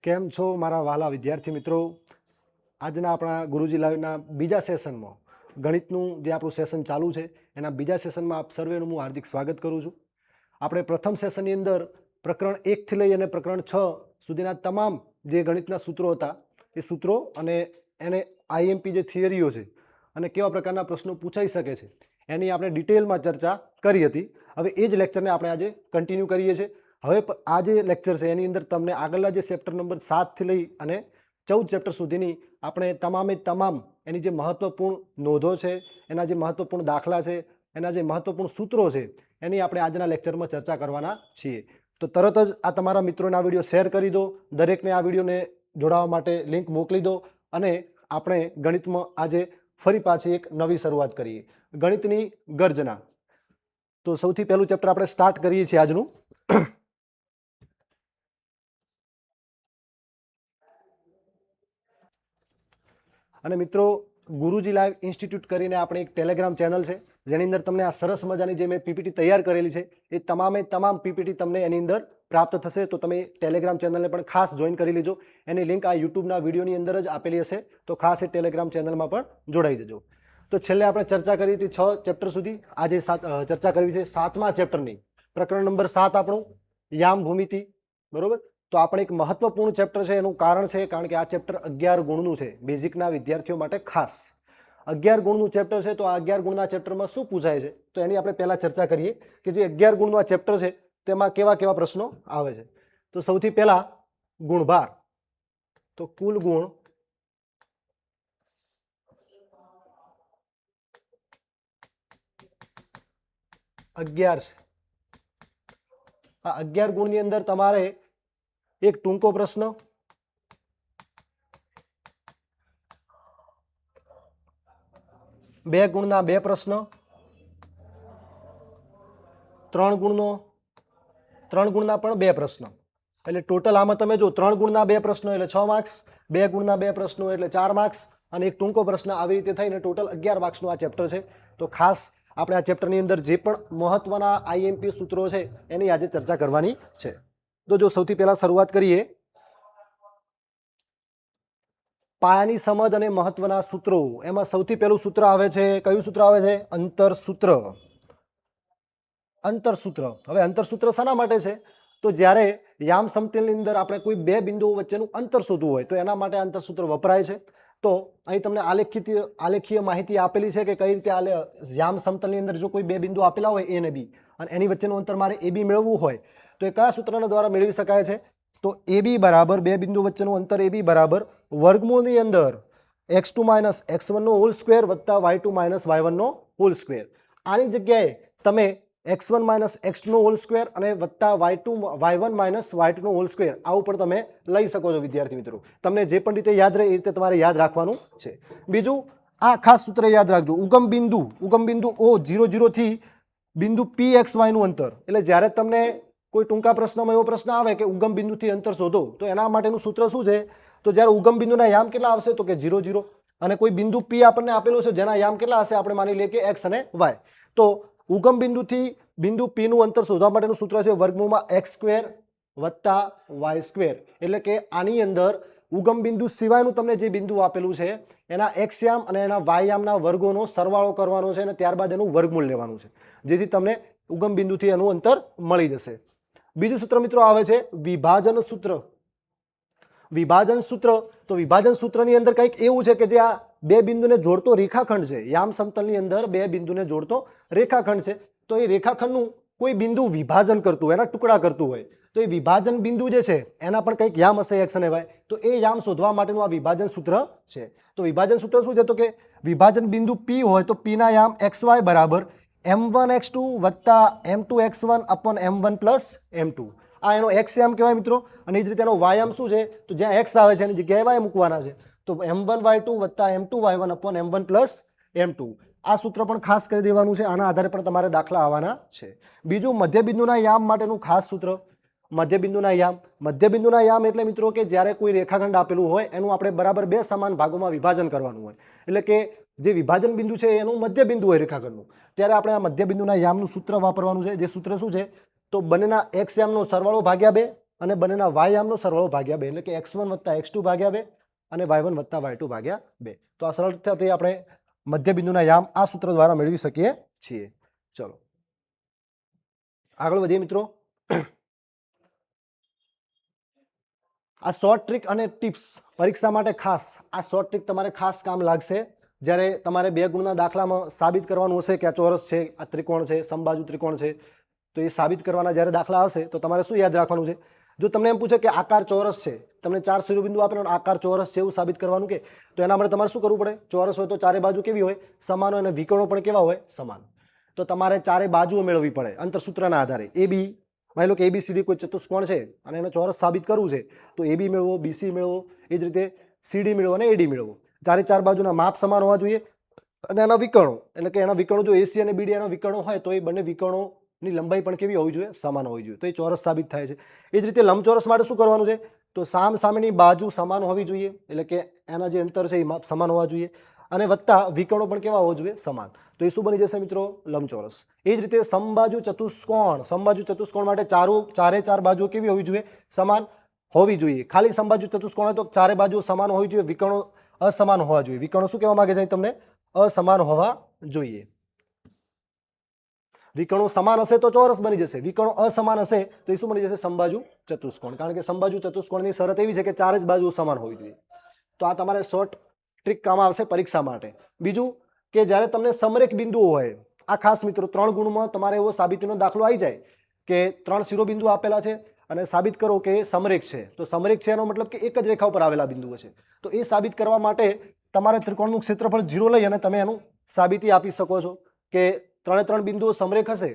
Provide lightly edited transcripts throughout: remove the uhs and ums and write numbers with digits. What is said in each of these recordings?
કેમ છો મારા વહાલા વિદ્યાર્થી મિત્રો? આજના આપણા ગુરુજી લાઈવના બીજા સેશનમાં ગણિતનું જે આપણું સેશન ચાલુ છે એના બીજા સેશનમાં આપ સર્વેનું હું હાર્દિક સ્વાગત કરું છું. આપણે પ્રથમ સેશનની અંદર પ્રકરણ 1 થી લઈ અને પ્રકરણ 6 સુધીના તમામ જે ગણિતના સૂત્રો હતા એ સૂત્રો અને એને આઈએમપી જે થિયરીઓ છે અને કેવા પ્રકારના પ્રશ્નો પૂછાઈ શકે છે એની આપણે ડિટેલમાં ચર્ચા કરી હતી. હવે એ જ લેક્ચરને આપણે આજે કન્ટિન્યુ કરીએ છીએ. હવે આ જે લેક્ચર છે એની અંદર તમને આગળના જે ચેપ્ટર નંબર 7 થી લઈ અને 14 ચેપ્ટર સુધીની આપણે તમામે તમામ એની જે મહત્વપૂર્ણ નોંધો છે, એના જે મહત્વપૂર્ણ દાખલા છે, એના જે મહત્વપૂર્ણ સૂત્રો છે એની આપણે આજના લેક્ચરમાં ચર્ચા કરવાના છીએ. તો તરત જ આ તમારા મિત્રોને આ વિડીયો શેર કરી દો, દરેકને આ વિડીયોને જોડાવા માટે લિંક મોકલી દો અને આપણે ગણિતમાં આજે ફરી પાછી એક નવી શરૂઆત કરીએ, ગણિતની ગર્જના. તો સૌથી પહેલું ચેપ્ટર આપણે સ્ટાર્ટ કરીએ છીએ આજનું. અને મિત્રો, ગુરુજી લાઈવ ઇન્સ્ટિટ્યૂટ કરીને આપણે એક ટેલિગ્રામ ચેનલ છે જેની અંદર તમને આ સરસ મજાની જે મેં પીપીટી તૈયાર કરેલી છે એ તમામે તમામ પીપીટી તમને એની અંદર પ્રાપ્ત થશે. તો તમે ટેલિગ્રામ ચેનલને પણ ખાસ જોઈન કરી લેજો. એની લિંક આ યુટ્યુબના વિડીયોની અંદર જ આપેલી હશે, તો ખાસ એ ટેલિગ્રામ ચેનલમાં પણ જોડાઈ જજો. તો છેલ્લે આપણે ચર્ચા કરી હતી 6 ચેપ્ટર સુધી. આજે ચર્ચા કરવી છે 7મા ચેપ્ટરની, પ્રકરણ નંબર 7 આપણું યામ ભૂમિતિ. બરોબર. તો આપણે એક મહત્વપૂર્ણ ચેપ્ટર છે. એનું કારણ છે કારણ કે આ ચેપ્ટર 11 ગુણનું છે, બેઝિકના વિદ્યાર્થીઓ માટે ખાસ 11 ગુણનું ચેપ્ટર છે. તો આ 11 ગુણના ચેપ્ટરમાં શું પૂછાય છે તો એની આપણે પહેલા ચર્ચા કરીએ કે જે 11 ગુણનું આ ચેપ્ટર છે તેમાં કેવા કેવા પ્રશ્નો આવે છે. તો સૌથી પહેલા ગુણભાર. તો કુલ ગુણ અગિયાર છે. આ 11 ગુણની અંદર તમારે એક ટૂંકો પ્રશ્ન, બે ગુણના બે પ્રશ્ન, 3 ગુણના પણ બે પ્રશ્ન. એટલે ટોટલ આમાં તમે જો 3 ગુણના બે પ્રશ્નો એટલે 6 માર્ક્સ, 2 ગુણના બે પ્રશ્નો એટલે 4 માર્ક્સ અને એક ટૂંકો પ્રશ્ન, આવી રીતે થઈને ટોટલ 11 માર્ક્સનું આ ચેપ્ટર છે. તો ખાસ આપણે આ ચેપ્ટરની અંદર જે પણ મહત્વના આઈએમપી સૂત્રો છે એની આજે ચર્ચા કરવાની છે. તો જો સૌથી પહેલા શરૂઆત કરીએ પાયાની સમજ અને મહત્વના સૂત્રો. એમાં સૌથી પહેલું સૂત્ર આવે છે, કયું સૂત્ર આવે છે? અંતરસૂત્ર. અંતરસૂત્ર. હવે અંતરસૂત્ર શાના માટે છે? તો જ્યારે યામ સમતલની અંદર આપણે કોઈ બે બિંદુઓ વચ્ચેનું અંતર શોધવું હોય તો એના માટે અંતરસૂત્ર વપરાય છે. તો અહીં તમને આલેખીય માહિતી આપેલી છે કે કઈ રીતે યામ સમતલની અંદર જો કોઈ બે બિંદુ આપેલા હોય એ અને બી અને એની વચ્ચેનું અંતર મારે એ બી મેળવવું હોય તો એ કયા સૂત્રના દ્વારા મેળવી શકાય છે? તો એ બી બરાબર, બે બિંદુ વચ્ચેનું અંતર એ બી બરાબર વર્ગમૂળની અંદર x2 - x1 નો હોલ સ્ક્વેર વત્તા y2 - y1 નો હોલ સ્ક્વેર. આની જગ્યાએ તમે x1 - x2 નો હોલ સ્ક્વેર અને વત્તા y1 - y2 નો હોલ સ્ક્વેર આવું પણ તમે લઈ શકો છો વિદ્યાર્થી મિત્રો. તમને જે પણ રીતે યાદ રહે એ રીતે તમારે યાદ રાખવાનું છે. બીજું આ ખાસ સૂત્ર યાદ રાખજો, ઉગમ બિંદુ O00 થી બિંદુ PXY નું અંતર. એટલે જ્યારે તમને કોઈ ટૂંકા પ્રશ્નમાં એવો પ્રશ્ન આવે કે ઉગમ બિંદુથી અંતર શોધો તો એના માટેનું સૂત્ર શું છે? તો જ્યારે ઉગમ બિંદુના યામ કેટલા આવશે તો કે 0 0 અને કોઈ બિંદુ P આપણને આપેલો છે જેના યામ કેટલા હશે આપણે માની લઈએ કે x અને y. તો ઉગમ બિંદુથી બિંદુ P નું અંતર શોધવા માટેનું સૂત્ર છે વર્ગમૂળમાં x² વત્તા y². એટલે કે આની અંદર ઉગમ બિંદુ સિવાયનું તમને જે બિંદુ આપેલું છે એના x યામ અને એના y યામના વર્ગોનો સરવાળો કરવાનો છે અને ત્યારબાદ એનું વર્ગમૂળ લેવાનું છે, જેથી તમને ઉગમ બિંદુથી એનું અંતર મળી જશે. બીજું સૂત્ર મિત્રો આવે છે વિભાજન સૂત્ર. વિભાજન સૂત્ર. તો વિભાજન સૂત્રની અંદર કંઈક એવું છે કે જે આ બે બિંદુને જોડતો રેખાખંડ છે, યામ સમતલની અંદર બે બિંદુને જોડતો રેખાખંડ છે. તો એ રેખાખંડનું કોઈ બિંદુ વિભાજન કરતું હોય, એના ટુકડા કરતું હોય તો એ વિભાજન બિંદુ જે છે એના પણ કંઈક યામ હશે x અને y. તો એ યામ શોધવા માટેનું આ વિભાજન સૂત્ર છે. તો વિભાજન સૂત્ર શું છે? તો કે વિભાજન બિંદુ P હોય તો P ના યામ xy બરાબર m1x2 વત્તા m2x1 upon m1 plus m2. આ એનો x યામ કહેવાય મિત્રો. અને એ જ રીતે એનો y યામ શું છે? તો જ્યાં x આવે છે એની જગ્યાએ y મૂકવાના છે. તો m1y2 વત્તા m2y1 upon m1 plus m2. આ સૂત્ર પણ ખાસ કરી દેવાનું છે. આના આધારે પણ તમારે દાખલા આવવાના છે. બીજું મધ્યબિંદુના યામ માટેનું ખાસ સૂત્ર. મધ્યબિંદુના યામ એટલે મિત્રો કે જ્યારે કોઈ રેખાખંડ આપેલું હોય એનું આપણે બરાબર બે સમાન ભાગોમાં વિભાજન કરવાનું હોય. એટલે કે જે વિભાજન બિંદુ છે એનું મધ્યબિંદુ હોય રેખાખંડનું, ત્યારે આપણે આ મધ્યબિંદુના યામનું સૂત્ર વાપરવાનું છે. જે સૂત્ર શું છે? તો બંનેના x યામનો સરવાળો ભાગ્યા 2 અને બંનેના વાયયામનો સરવાળો ભાગ્યા 2 એટલે કે x1 + x2 ભાગ્યા 2 અને y1 + y2 ભાગ્યા 2. તો આ સરળતાથી આપણે મધ્યબિંદુના યામ આ સૂત્ર દ્વારા મેળવી શકીએ છીએ. ચલો આગળ વધીએ મિત્રો. આ શોર્ટ ટ્રીક અને ટિપ્સ પરીક્ષા માટે ખાસ, આ શોર્ટ ટ્રીક તમારે ખાસ કામ લાગશે જ્યારે તમારે 2 ગુણના દાખલામાં સાબિત કરવાનું હશે કે આ ચોરસ છે, આ ત્રિકોણ છે, સમબાજુ ત્રિકોણ છે. તો એ સાબિત કરવાના જ્યારે દાખલા આવશે તો તમારે શું યાદ રાખવાનું છે? જો તમને એમ પૂછે કે આકાર ચોરસ છે, તમને 4 શિરોબિંદુ આપેલો આકાર ચોરસ છે એવું સાબિત કરવાનું કે, તો એના માટે તમારે શું કરવું પડે? ચોરસ હોય તો ચારે બાજુ કેવી હોય? સમાન હોય, અને વિકર્ણો પણ કેવા હોય? સમાન. તો તમારે ચારે બાજુઓ મેળવવી પડે અંતરસૂત્રના આધારે. એ બી માની લો કે ABCD કોઈ ચતુષ્કોણ છે અને એનો ચોરસ સાબિત કરવું છે, તો AB મેળવો, BC મેળવો, એ જ રીતે CD મેળવો અને AD મેળવો. ચારે ચાર બાજુના માપ સમાન હોવા જોઈએ અને એના વિકર્ણો, એટલે કે એના વિકર્ણો જો AC અને BD એના વિકર્ણો હોય તો એ બંને વિકર્ણોની લંબાઈ પણ કેવી હોવી જોઈએ? સમાન હોવી જોઈએ. તો એ ચોરસ સાબિત થાય છે. એ જ રીતે લંબચોરસ માટે શું કરવાનું છે? તો સામેની બાજુ સમાન હોવી જોઈએ, એટલે કે એના જે અંતર છે એ માપ સમાન હોવા જોઈએ, અને વત્તા વિકર્ણો પણ કેવા હોવા જોઈએ? સમાન. તો એ શું બની જશે મિત્રો? લંબચોરસ. એ જ રીતે સમબાજુ ચતુષ્કોણ માટે ચારે ચાર બાજુઓ કેવી હોવી જોઈએ? સમાન હોવી જોઈએ. ખાલી સમબાજુ ચતુષ્કોણ હોય તો ચારે બાજુ સમાન હોવી જોઈએ, વિકર્ણો અસમાન હોવા જોઈએ. વિકર્ણો શું કહેવા માંગે છે તમને? અસમાન હોવા જોઈએ. વિકર્ણો સમાન હશે તો ચોરસ બની જશે, વિકર્ણો અસમાન હશે તો એ શું બની જશે? સમબાજુ ચતુષ્કોણ. કારણ કે સમબાજુ ચતુષ્કોણની શરત એવી છે કે ચારે જ બાજુ સમાન હોવી જોઈએ. તો આ તમારે શોર્ટ ટ્રીક કામ આવશે પરીક્ષા માટે. બીજું કે જ્યારે તમને સમરેખ બિંદુઓ હોય, આ ખાસ મિત્રો 3 ગુણમાં તમારે એવો સાબિતીનો દાખલો આવી જાય કે 3 શિરોબિંદુ આપેલા છે અને સાબિત કરો કે સમરેખ છે. તો સમરેખ છે એનો મતલબ કે એક જ રેખા ઉપર આવેલા બિંદુઓ છે. તો એ સાબિત કરવા માટે તમારે ત્રિકોણનું ક્ષેત્રફળ 0 લઈ અને તમે એનું સાબિતી આપી શકો છો કે 3 બિંદુઓ સમરેખ હશે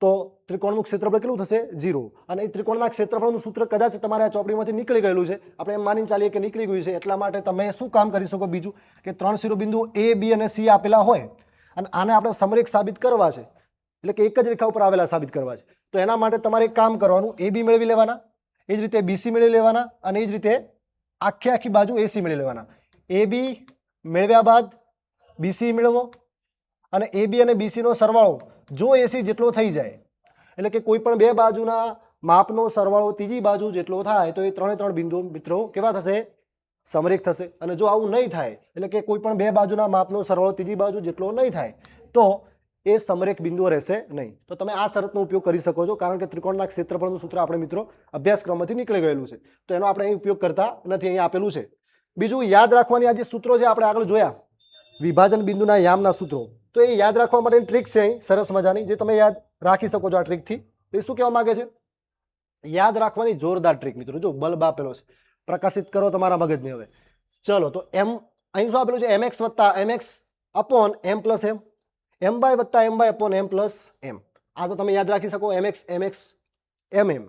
તો ત્રિકોણનું ક્ષેત્રફળ કેટલું થશે? 0. અને એ ત્રિકોણના ક્ષેત્રફળનું સૂત્ર કદાચ તમારે આ ચોપડીમાંથી નીકળી ગયેલું છે, આપણે એમ માની ચાલીએ કે નીકળી ગયું છે. એટલા માટે તમે શું કામ કરી શકો બીજું કે 3 શિરોબિંદુ A, B અને C આપેલા હોય અને આને આપણે સમરેખ સાબિત કરવા છે, એટલે કે એક જ રેખા ઉપર આવેલા સાબિત કરવા છે, તો એના માટે તમારે એક કામ કરવાનું, AB મેળવી લેવાના, એ જ રીતે BC મેળવી લેવાના, અને એ જ રીતે આખી બાજુ AC મેળવી લેવાના. AB મેળવ્યા બાદ BC મેળવો, અને AB અને BC નો સરવાળો જો AC જેટલો થઈ જાય, એટલે કે કોઈ પણ 2 બાજુના માપનો સરવાળો ત્રીજી બાજુ જેટલો થાય તો એ 3 બિંદુઓ મિત્રો કેવા થશે? સમરેખ થશે. અને જો આવું નહીં થાય, એટલે કે કોઈ પણ 2 બાજુના માપનો સરવાળો ત્રીજી બાજુ જેટલો નહીં થાય તો એ સમરેખ બિંદુઓ રહેશે નહીં. તો તમે આ શરતનો ઉપયોગ કરી શકો છો, કારણ કે ત્રિકોણના ક્ષેત્રફળનું સૂત્ર આપણે મિત્રો અભ્યાસક્રમમાંથી નીકળી ગયેલું છે, તો એનો આપણે અહીં ઉપયોગ કરતા નથી, અહીં આપેલું છે. બીજું યાદ રાખવાની આ જે સૂત્રો છે આપણે આગળ જોયા, વિભાજન બિંદુના યામના સૂત્રો, તો એ યાદ રાખવા માટેની ટ્રીક છે અહીં સરસ મજાની, જે તમે યાદ રાખી શકો છો આ ટ્રીકથી. તો એ શું કહેવા માંગે છે? યાદ રાખવાની જોરદાર ટ્રીક મિત્રો. જો બલ્બ આપેલો છે, પ્રકાશિત કરો તમારા મગજને હવે. ચલો તો અહીં શું આપેલું છે? mx + mx upon m + m, my + my upon m + m. આ તો તમે યાદ રાખી શકો, mx mx mm,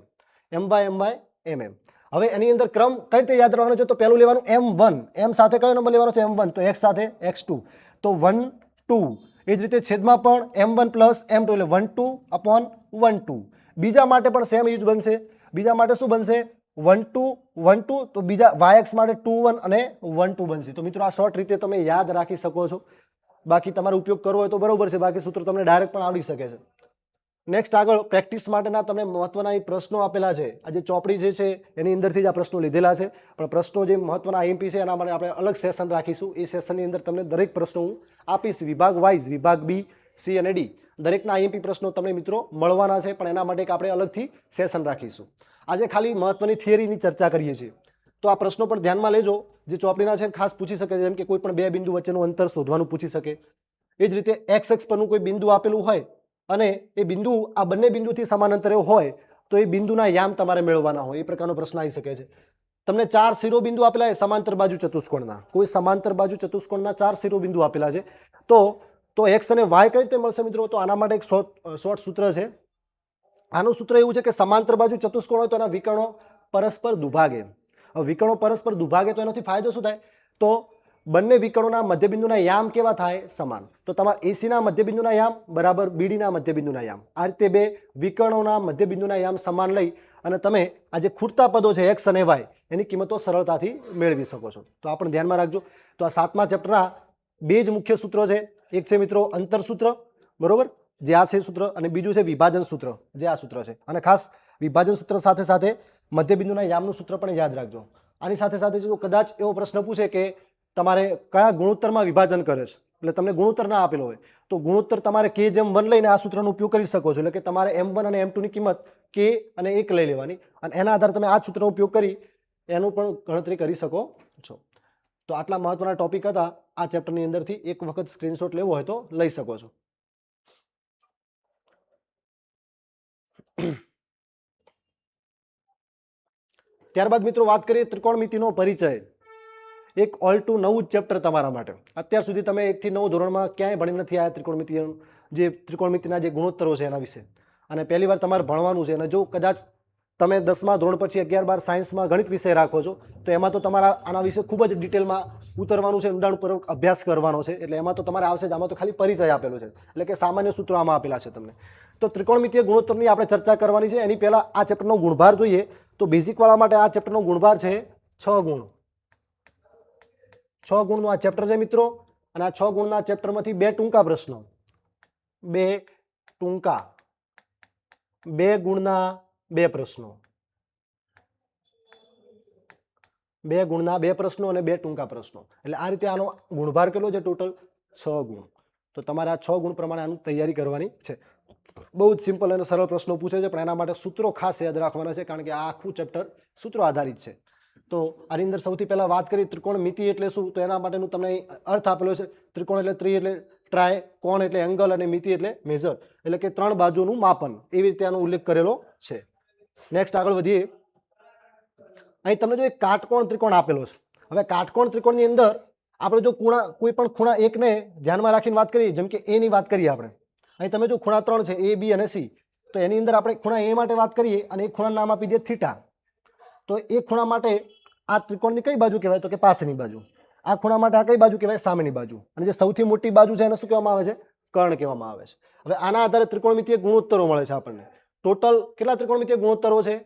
my mm. હવે એની અંદર ક્રમ કઈ રીતે યાદ રાખવાનો છે? તો પહેલું લેવાનું m1, m સાથે કયો નંબર લેવાનો છે? m1. તો x સાથે x2, તો 1 2. એ જ રીતે છેદમાં પણ m1 + m2 એટલે 1 2 અપોન 1 2. બીજા માટે પણ સેમ યુઝ બનશે. બીજા માટે શું બનશે? 1 2 1 2. તો બીજા yx માટે 2 1 અને 1 2 બનશે. તો મિત્રો આ શોર્ટ રીતે તમે યાદ રાખી શકો છો. બાકી તમારે ઉપયોગ કરવો હોય તો બરોબર છે, બાકી સૂત્ર તમને ડાયરેક્ટ પણ આવડી શકે છે. નેક્સ્ટ આગળ પ્રેક્ટિસ માટેના તમને મહત્વના એ પ્રશ્નો આપેલા છે. આ જે ચોપડી જે છે એની અંદરથી જ આ પ્રશ્નો લીધેલા છે, પણ પ્રશ્નો જે મહત્વના IMP છે એના માટે આપણે અલગ સેશન રાખીશું. એ સેશનની અંદર તમને દરેક પ્રશ્નો હું આપીશ, વિભાગ વાઇઝ, વિભાગ B, C અને D દરેકના IMP પ્રશ્નો તમને મિત્રો મળવાના છે, પણ એના માટે આપણે અલગથી સેશન રાખીશું. આજે ખાલી મહત્વની થિયરીની ચર્ચા કરીએ છીએ, તો આ પ્રશ્નો પણ ધ્યાનમાં લેજો. જે ચોપડીના છે ખાસ પૂછી શકે છે, જેમ કે કોઈ પણ 2 બિંદુ વચ્ચેનું અંતર શોધવાનું પૂછી શકે. એ જ રીતે x અક્ષ પરનું કોઈ બિંદુ આપેલું હોય અને એ બિંદુ આ બંને બિંદુથી સમાન અંતરે હોય તો એ બિંદુના યામ તમારે મેળવવાના હોય, એ પ્રકારનો પ્રશ્ન આવી શકે છે. તમને 4 શિરોબિંદુ આપેલા છે સમાંતર બાજુ ચતુષ્કોણના, કોઈ સમાંતર બાજુ ચતુષ્કોણના 4 શિરોબિંદુ આપેલા છે, તો x અને y કઈ રીતે મળશે મિત્રો? તો આના માટે એક શોર્ટ સૂત્ર છે. આનું સૂત્ર એવું છે કે સમાંતર બાજુ ચતુષ્કોણ હોય તો એના વિકર્ણો પરસ્પર દુભાગે. હવે વિકર્ણો પરસ્પર દુભાગે તો એનાથી ફાયદો શું થાય? તો બંને વિકર્ણોના મધ્યબિંદુના યામ કેવા થાય? સમાન. તો તમારા AC ના મધ્યબિંદુના યામ બરાબર BD ના મધ્યબિંદુના યામ. આ રીતે 2 વિકર્ણોના મધ્યબિંદુના યામ સમાન લઈ અને તમે આ જે ખૂટતા પદો છે x અને y એની કિંમતો સરળતાથી મેળવી શકો છો. તો આ પણ ધ્યાનમાં રાખજો. તો આ 7મા ચેપ્ટરના 2 જ મુખ્ય સૂત્રો છે. એક છે મિત્રો અંતરસૂત્ર, બરોબર, જે આ છે સૂત્ર, અને બીજું છે વિભાજન સૂત્ર, જે આ સૂત્ર છે. અને ખાસ વિભાજન સૂત્ર સાથે સાથે મધ્યબિંદુના યામનું સૂત્ર પણ યાદ રાખજો. આની સાથે સાથે જો કદાચ એવો પ્રશ્ન પૂછે કે તમારે કયા ગુણોત્તરમાં વિભાજન કરે છે, એટલે તમને ગુણોત્તર ના આપેલો હોય તો ગુણોત્તર તમારે k/1 લઈને આ સૂત્રનો ઉપયોગ કરી શકો છો. એટલે કે તમારે m1 અને m2 ની કિંમત k અને 1 લઈ લેવાની, અને એના આધારે તમે આ સૂત્રનો ઉપયોગ કરી એનું પણ ગણતરી કરી શકો છો. તો આટલા મહત્વના ટોપિક હતા આ ચેપ્ટરની અંદરથી. એક વખત સ્ક્રીનશોટ લેવો હોય તો લઈ શકો છો. ત્યારબાદ મિત્રો વાત કરીએ ત્રિકોણમિતિનો પરિચય. એક ઓલ ટુ નવું ચેપ્ટર તમારા માટે. અત્યાર સુધી તમે 1 થી 9 ધોરણમાં ક્યાંય ભણી નથી આવ્યા ત્રિકોણમિતિના જે ગુણોત્તરો છે એના વિશે, અને પહેલી વાર તમારે ભણવાનું છે. અને જો કદાચ તમે 10મા ધોરણ પછી 11, 12 સાયન્સમાં ગણિત વિષય રાખો છો તો એમાં તો તમારા આના વિશે ખૂબ જ ડિટેલમાં ઉતરવાનું છે, ઊંડાણપૂર્વક અભ્યાસ કરવાનો છે. એટલે એમાં તો તમારે આવશે જ. આમાં તો ખાલી પરિચય આપેલો છે, એટલે કે સામાન્ય સૂત્રો આમાં આપેલા છે તમને. તો ત્રિકોણમિતિય ગુણોત્તરની આપણે ચર્ચા કરવાની છે. એની પહેલા આ ચેપ્ટરનો ગુણભાર જોઈએ તો બેઝિક વાળા માટે આ ચેપ્ટરનો ગુણભાર છે 6 ગુણ. 6 ગુણનું આ ચેપ્ટર છે મિત્રો. અને આ 6 ગુણના ચેપ્ટરમાંથી 2 ટૂંકા પ્રશ્નો, 2 ટૂંકા, 2 ગુણના 2 પ્રશ્નો, 2 ગુણના 2 પ્રશ્નો અને 2 ટૂંકા પ્રશ્નો. એટલે આ રીતે આનો ગુણભાર કેટલો છે? ટોટલ 6 ગુણ. તો તમારે આ 6 ગુણ પ્રમાણે આનું તૈયારી કરવાની છે. બહુ જ સિમ્પલ અને સરળ પ્રશ્નો પૂછે છે, પણ એના માટે સૂત્રો ખાસ યાદ રાખવાના છે, કારણ કે આ આખું ચેપ્ટર સૂત્રો આધારિત છે. તો આની અંદર સૌથી પહેલા વાત કરી ત્રિકોણમિતિ એટલે શું, તો એના માટેનું તમને અર્થ આપેલો છે. ત્રિકોણ એટલે ત્રિ એટલે ટ્રાય, કોણ એટલે એંગલ, અને મિતિ એટલે મેજર, એટલે કે 3 બાજુનું માપન. એવી રીતે આનો ઉલ્લેખ કરેલો છે. નેક્સ્ટ આગળ વધીએ. અહીં તમને જો એક કાટકોણ ત્રિકોણ આપેલો છે. હવે કાટકોણ ત્રિકોણની અંદર આપણે જો કોઈ પણ ખૂણા એકને ધ્યાનમાં રાખીને વાત કરીએ, જેમ કે એ ની વાત કરીએ આપણે. અહીં તમે જો ખૂણા 3 છે, A, B અને C, તો એની અંદર આપણે ખૂણા A માટે વાત કરીએ અને એક ખૂણાનું નામ આપી દઈએ થીટા. તો એ ખૂણા માટે આ ત્રિકોણની કઈ બાજુ કહેવાય? તો કે પાસેની બાજુ. આ ખૂણા માટે આ કઈ બાજુ કહેવાય? સામેની બાજુ. અને જે સૌથી મોટી બાજુ છે એને શું કહેવામાં આવે છે? કર્ણ કહેવામાં આવે છે. હવે આના આધારે ત્રિકોણમિતિય ગુણોત્તરો મળે છે આપણને. ટોટલ કેટલા ત્રિકોણમિતિય ગુણોત્તરો છે?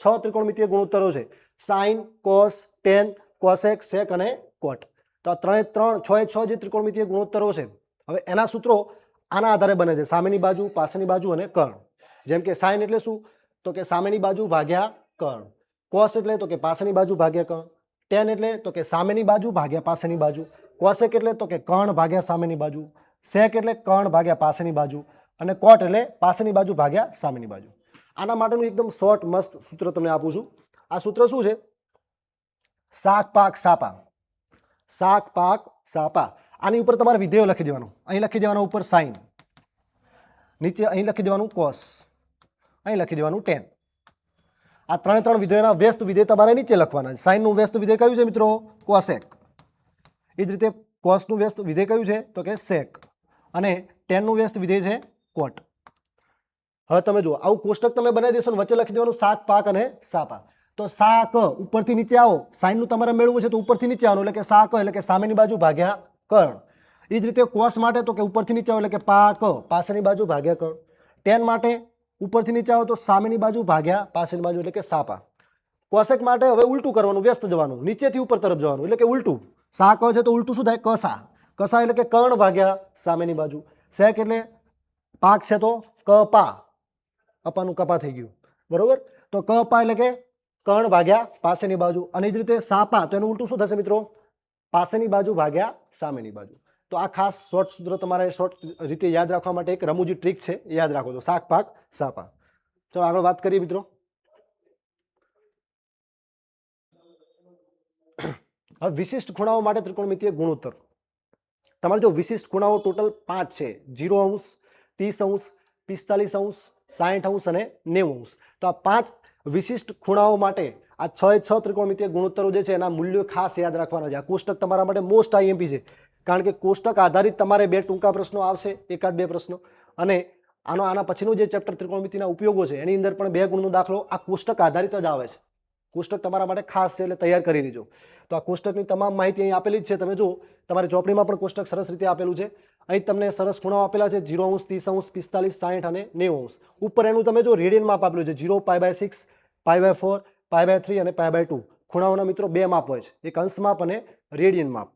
6 ત્રિકોણમિતિય ગુણોત્તરો છે. સાઇન, કોસ, ટેન, કોસેક, સેક અને કોટ. તો આ 6 જે ત્રિકોણમિતિય ગુણોત્તરો છે, હવે એના સૂત્રો આના આધારે બને છે. સામેની બાજુ, પાસેની બાજુ અને કર્ણ. જેમ કે સાઇન એટલે શું? તો કે સામેની બાજુ ભાગ્યા કર્ણ. કોસ એટલે તો કે પાસેની બાજુ ભાગ્યા કર્ણ. ટેન એટલે તો કે સામેની બાજુ ભાગ્યા પાસેની બાજુ. કોસેક એટલે તો કે કર્ણ ભાગ્યા સામેની બાજુ. સેક એટલે કર્ણ ભાગ્યા પાસેની બાજુ. અને કોટ એટલે પાસેની બાજુ ભાગ્યા સામેની બાજુ. આના માટેનું એકદમ શોર્ટ મસ્ત સૂત્ર તમને આપું છું. આ સૂત્ર શું છે? શાક પાક સાપા. શાક પાક સાપા. આની ઉપર તમારે વિધેયો લખી દેવાનું. અહીં લખી દેવાનું ઉપર સાઇન, નીચે અહીં લખી દેવાનું કોસ, અહીં લખી દેવાનું ટેન. આ 3 વિધેયોના વ્યસ્ત વિધેય તમારે નીચે લખવાના છે. સાઇનનું વ્યસ્ત વિધેય કયું છે મિત્રો? કોસેક. એ જ રીતે કોસનું વ્યસ્ત વિધેય કયું છે? તો કે સેક. અને ટેનનું વ્યસ્ત વિધેય છે કોટ. હવે તમે જુઓ, આવું કોષ્ટક તમે બનાવી દેશો, વચ્ચે લખી દેવાનું શાક પાક અને સાપા. તો શાક ઉપરથી નીચે આવો, સાઇનનું તમારે મેળવવું છે તો ઉપરથી નીચે આવવાનું, એટલે કે શાક એટલે કે સામેની બાજુ ભાગ્યા કર્ણ. એ જ રીતે કોસ માટે તો કે ઉપરથી નીચે આવો એટલે કે પાક, પાસેની બાજુ ભાગ્યા કર્ણ. ટેન માટે ઉપરથી નીચે આવો તો સામેની બાજુ ભાગ્યા પાસેની બાજુ, એટલે કે સાપા. કોસેક માટે હવે ઉલટું કરવાનું, વ્યસ્ત જવાનું, નીચેથી ઉપર તરફ જવાનું, એટલે કે ઉલટું. શાક છે તો ઉલટું શું થાય? કસા. કસા એટલે કે કર્ણ ભાગ્યા સામેની બાજુ. સેક એટલે પાક છે તો કપા, અપાનું કપા થઈ ગયું, બરોબર. તો કપા એટલે કે કર્ણ ભાગ્યા પાસેની બાજુ. અને એ જ રીતે સાપા, તો એનું ઉલટું શું થશે મિત્રો? પાસેની બાજુ ભાગ્યા સામેની બાજુ. તો આ ખાસ શોર્ટ સૂત્ર તમારે શોર્ટ રીતે યાદ રાખવા માટે એક રમૂજી ટ્રીક છે, યાદ રાખો. તો શાક પાક સાપા. ચલો આગળ વાત કરીએ મિત્રો. હવે વિશિષ્ટ ખૂણાઓ માટે ત્રિકોણમિતિય ગુણોત્તર. તમારે જો વિશિષ્ટ ખૂણાઓ ટોટલ 5 છે. 0 અંશ, 30 અંશ, 45 અંશ, 60 અંશ અને 90 અંશ. તો આ 5 વિશિષ્ટ ખૂણાઓ માટે આ 6 ત્રિકોણમિતિય ગુણોત્તરો જે છે એના મૂલ્યો ખાસ યાદ રાખવાના છે. આ કોષ્ટક તમારા માટે મોસ્ટ આઈએમપી છે, કારણ કે કોષ્ટક આધારિત તમારે 2 ટૂંકા પ્રશ્નો આવશે, એકાદ 2 પ્રશ્નો. અને આના પછીનું જે ચેપ્ટર ત્રિકોણમિતિના ઉપયોગો છે એની અંદર પણ 2 ગુણનો દાખલો આ કોષ્ટક આધારિત જ આવે છે. કોષ્ટક તમારા માટે ખાસ છે, એટલે તૈયાર કરી લેજો. તો આ કોષ્ટકની તમામ માહિતી અહીં આપેલી જ છે. તમે જુઓ, તમારી ચોપડીમાં પણ કોષ્ટક સરસ રીતે આપેલું છે. અહીં તમને સરસ ખૂણાઓ આપેલા છે: 0 અંશ, 30 અંશ, 45, 60 અને 90 અંશ. ઉપર એનું તમે જો રેડિયન માપ આપેલું છે: 0, π/6, π/4, π/3 અને π/2. ખૂણાઓના મિત્રો 2 માપ હોય છે, એક અંશ માપ અને રેડિયન માપ,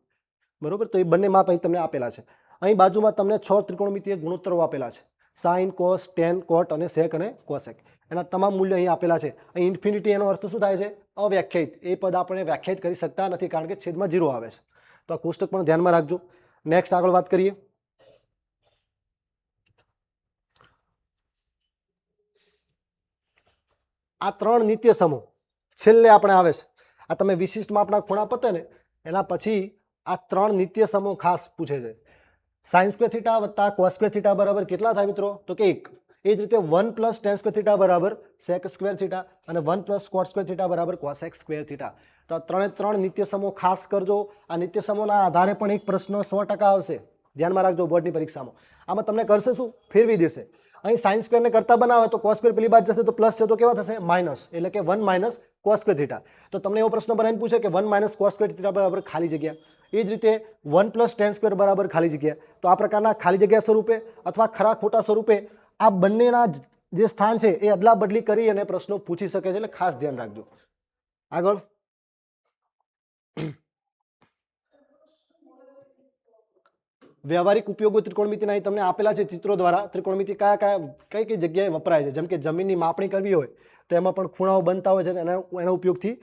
બરોબર. તો એ બંને માપ અહીં તમને આપેલા છે. અહીં બાજુમાં તમને 6 ત્રિકોણમિતિય ગુણોત્તરો આપેલા છે. સાઇન, કોસ, ટેન, કોટ અને સેક અને કોસેક એના તમામ મૂલ્ય અહીં આપેલા છે. અહીં ઇન્ફિનિટી એનો અર્થ શું થાય છે? અવ્યાખ્યાયિત. એ પદ આપણે વ્યાખ્યાયિત કરી શકતા નથી કારણ કે છેદમાં 0 આવે છે. તો આ કોષ્ટક પણ ધ્યાનમાં રાખજો. નેક્સ્ટ આગળ વાત કરીએ. આ 3 નિત્ય સમૂહ છેલ્લે આપણે આવે છે. આ તમે વિશિષ્ટ માપના ખૂણા પતે ને એના પછી આ 3 નિત્ય સમૂહ ખાસ પૂછે છે. સાઇન સ્ક્વેર થીટા વત્તા કોસ સ્ક્વેર થીટા બરાબર કેટલા થાય મિત્રો? તો કે 1. એ જ રીતે 1 પ્લસ ટેન સ્ક્વેર થીટા બરાબર સેક સ્ક્વેર થીટા અને 1 પ્લસ કોટ સ્ક્વેર થીટા બરાબર કોસેક સ્ક્વેર થીટા. તો આ 3 નિત્ય સમૂહ ખાસ કરજો. આ નિત્ય સમૂહના આધારે પણ એક પ્રશ્ન 100% આવશે. ધ્યાનમાં રાખજો બોર્ડની પરીક્ષામાં. આમાં તમને કરશે શું? ફેરવી દેશે. અહીં સાઇન સ્ક્વેરને કરતા બનાવે તો કોસ સ્ક્વેર પેલી બાજુ જશે તો પ્લસ છે તો કેવા થશે? માઇનસ. એટલે કે 1 માઇનસ કોસ સ્ક્વેર થીટા. તો તમને એવો પ્રશ્ન બનાવીને પૂછે કે 1 માઇનસ કોસ સ્ક્વેર થીટા બરાબર ખાલી જગ્યા. એ જ રીતે 1 પ્લસ ટેન સ્ક્વેર બરાબર ખાલી જગ્યા. તો આ પ્રકારના ખાલી જગ્યા સ્વરૂપે અથવા ખરા ખોટા સ્વરૂપે આ બંનેના જે સ્થાન છે એ અદલા બદલી કરી અને પ્રશ્નો પૂછી શકે છે. એટલે ખાસ ધ્યાન રાખજો. આગળ વ્યવહારિક ઉપયોગો ત્રિકોણમિતિના અહીં તમને આપેલા છે ચિત્રો દ્વારા. ત્રિકોણમિતિ કઈ કઈ જગ્યાએ વપરાય છે. જેમ કે જમીનની માપણી કરવી હોય તો એમાં પણ ખૂણાઓ બનતા હોય છે. એના ઉપયોગથી